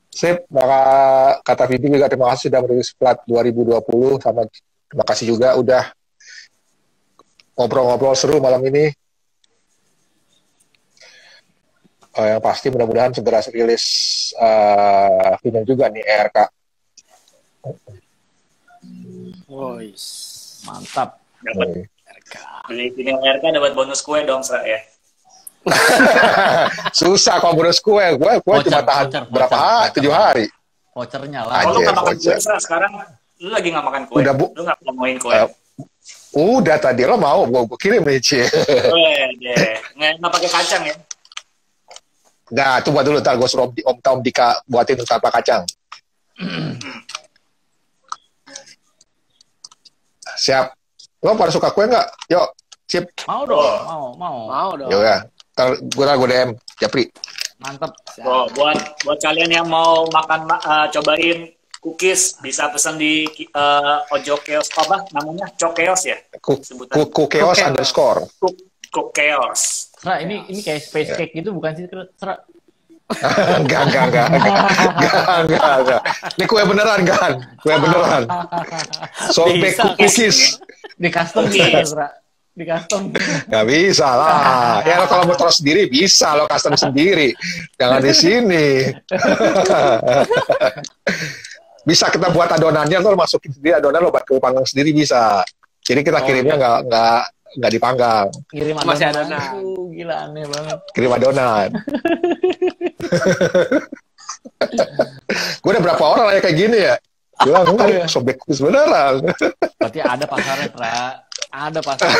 F: Sip, maka kata Vivi juga terima kasih sudah merilis plat 2020 sama terima kasih juga udah ngobrol-ngobrol seru malam ini. Yang pasti mudah-mudahan segera rilis vinyl juga nih ERK.
D: Wois,
E: mantap.
G: Dapat beli vinyl ERK dapat bonus kue dong, Sra ya.
F: Susah kalau bonus kue cuma tahan berapa hari? 7 hari.
E: Vouchernya lah.
G: Kalau lu nggak makan kue sekarang, lu lagi nggak makan kue. Lu nggak ngomongin kue.
F: Udah tadi lo mau gue kirim nih Cie.
G: Nggak pakai kacang ya?
F: Nah, coba dulu ntar gue suruh Om Dika buatin tanpa kacang. Siap. Lo pada suka kue nggak? Yuk, sip.
E: Mau dong, mau dong.
F: Yaudah. Gue DM Japri.
E: Mantap.
G: Buat kalian yang mau makan cobain cookies bisa pesan di Ojo Keos apa namanya? Cokeos ya?
F: Cokeos underscore.
G: Cokeos.
E: Sra, ini kayak space cake gitu bukan sih, Sra?
F: Enggak. Ini kue beneran kan? Kue beneran. Sobek cookies.
E: Di custom gitu, Sra. Di custom.
F: Nggak bisa lah. Ya kalau mau terus sendiri bisa lo custom sendiri. Jangan di sini. Bisa kita buat adonannya, lo masukin sendiri adonan lo buat ke panggang sendiri bisa. Jadi kita kirimnya nggak dipanggang.
E: Kirim adonan. Masih adonan. Gila aneh banget.
F: Kirim adonan. Gue udah berapa orang kayak gini ya? Bilang enggak, sobek khusus beneran.
E: Berarti ada pasarnya, Pra. Ada pasarnya.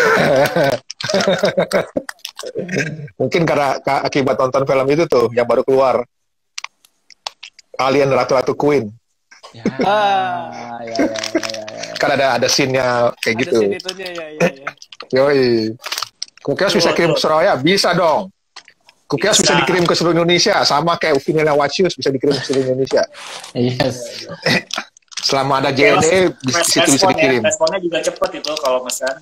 F: Mungkin karena akibat nonton film itu tuh yang baru keluar, Alien Ratu-Ratu Queen.
E: Ya.
F: Kan ada scene-nya kayak ada gitu. Scene itunya, ya. Yoi. Cokeos bisa kirim ke Surabaya? Bisa dong. Cokeos bisa dikirim ke seluruh Indonesia, sama kayak vinyl White Shoes bisa dikirim ke seluruh Indonesia.
E: Yes.
F: Selama ada JNE, situ bisa dikirim.
G: Responnya juga cepet itu kalau pesan.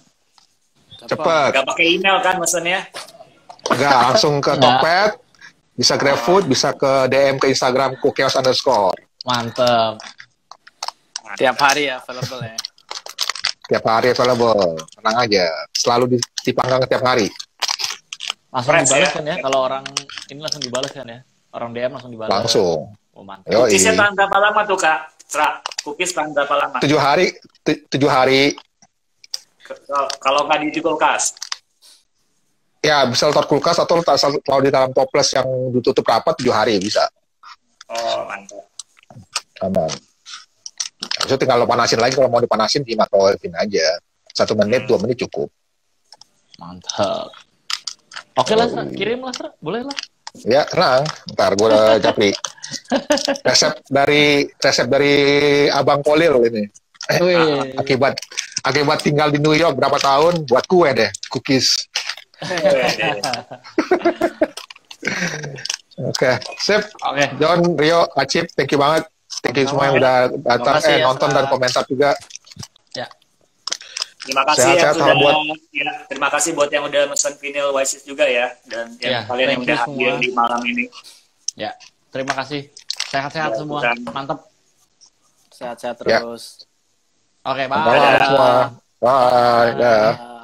F: Cepet.
G: Gak pakai email kan pesannya?
F: Enggak, langsung ke Tokped, bisa GrabFood, bisa ke DM ke Instagram Cokeos underscore.
E: Mantep.
D: Tiap hari ya available ya.
F: Tiap hari available, tenang aja. Selalu dipanggang tiap hari.
E: Langsung dibalas kan ya? Kalau orang ini langsung dibalas kan ya? Orang DM langsung dibalas.
F: Langsung.
E: Oh, mantap.
G: Cookiesnya tahan berapa lama tuh, Kak? Cookies tahan berapa lama?
F: 7 hari.
G: Kalau nggak di kulkas?
F: Ya, bisa taruh kulkas atau kalau di dalam toples yang ditutup rapat 7 hari bisa.
G: Oh, mantap.
F: Aman. Itu tinggal lo panasin lagi, kalau mau dipanasin di microwave aja. 1 menit, 2 menit cukup.
E: Mantap. Oke lah, Sra. Kirim lah, Sra. Boleh lah.
F: Ya, tenang. Ntar gue udah japri. Resep dari Abang Polil ini. Akibat tinggal di New York berapa tahun, buat kue deh, cookies. Oke, sip.
E: Oke.
F: John, Rio, Acip, thank you banget. Thank you semua yang udah datang, nonton dan komentar juga.
E: Ya.
G: Terima kasih terima kasih buat yang udah mesen vinyl Oasis juga ya, dan yang kalian yang udah hadir di malam ini.
E: Ya, terima kasih. Sehat-sehat semua. Mantap.
D: Sehat-sehat terus.
E: Oke, bye.
F: Selamat malam semua. Bye.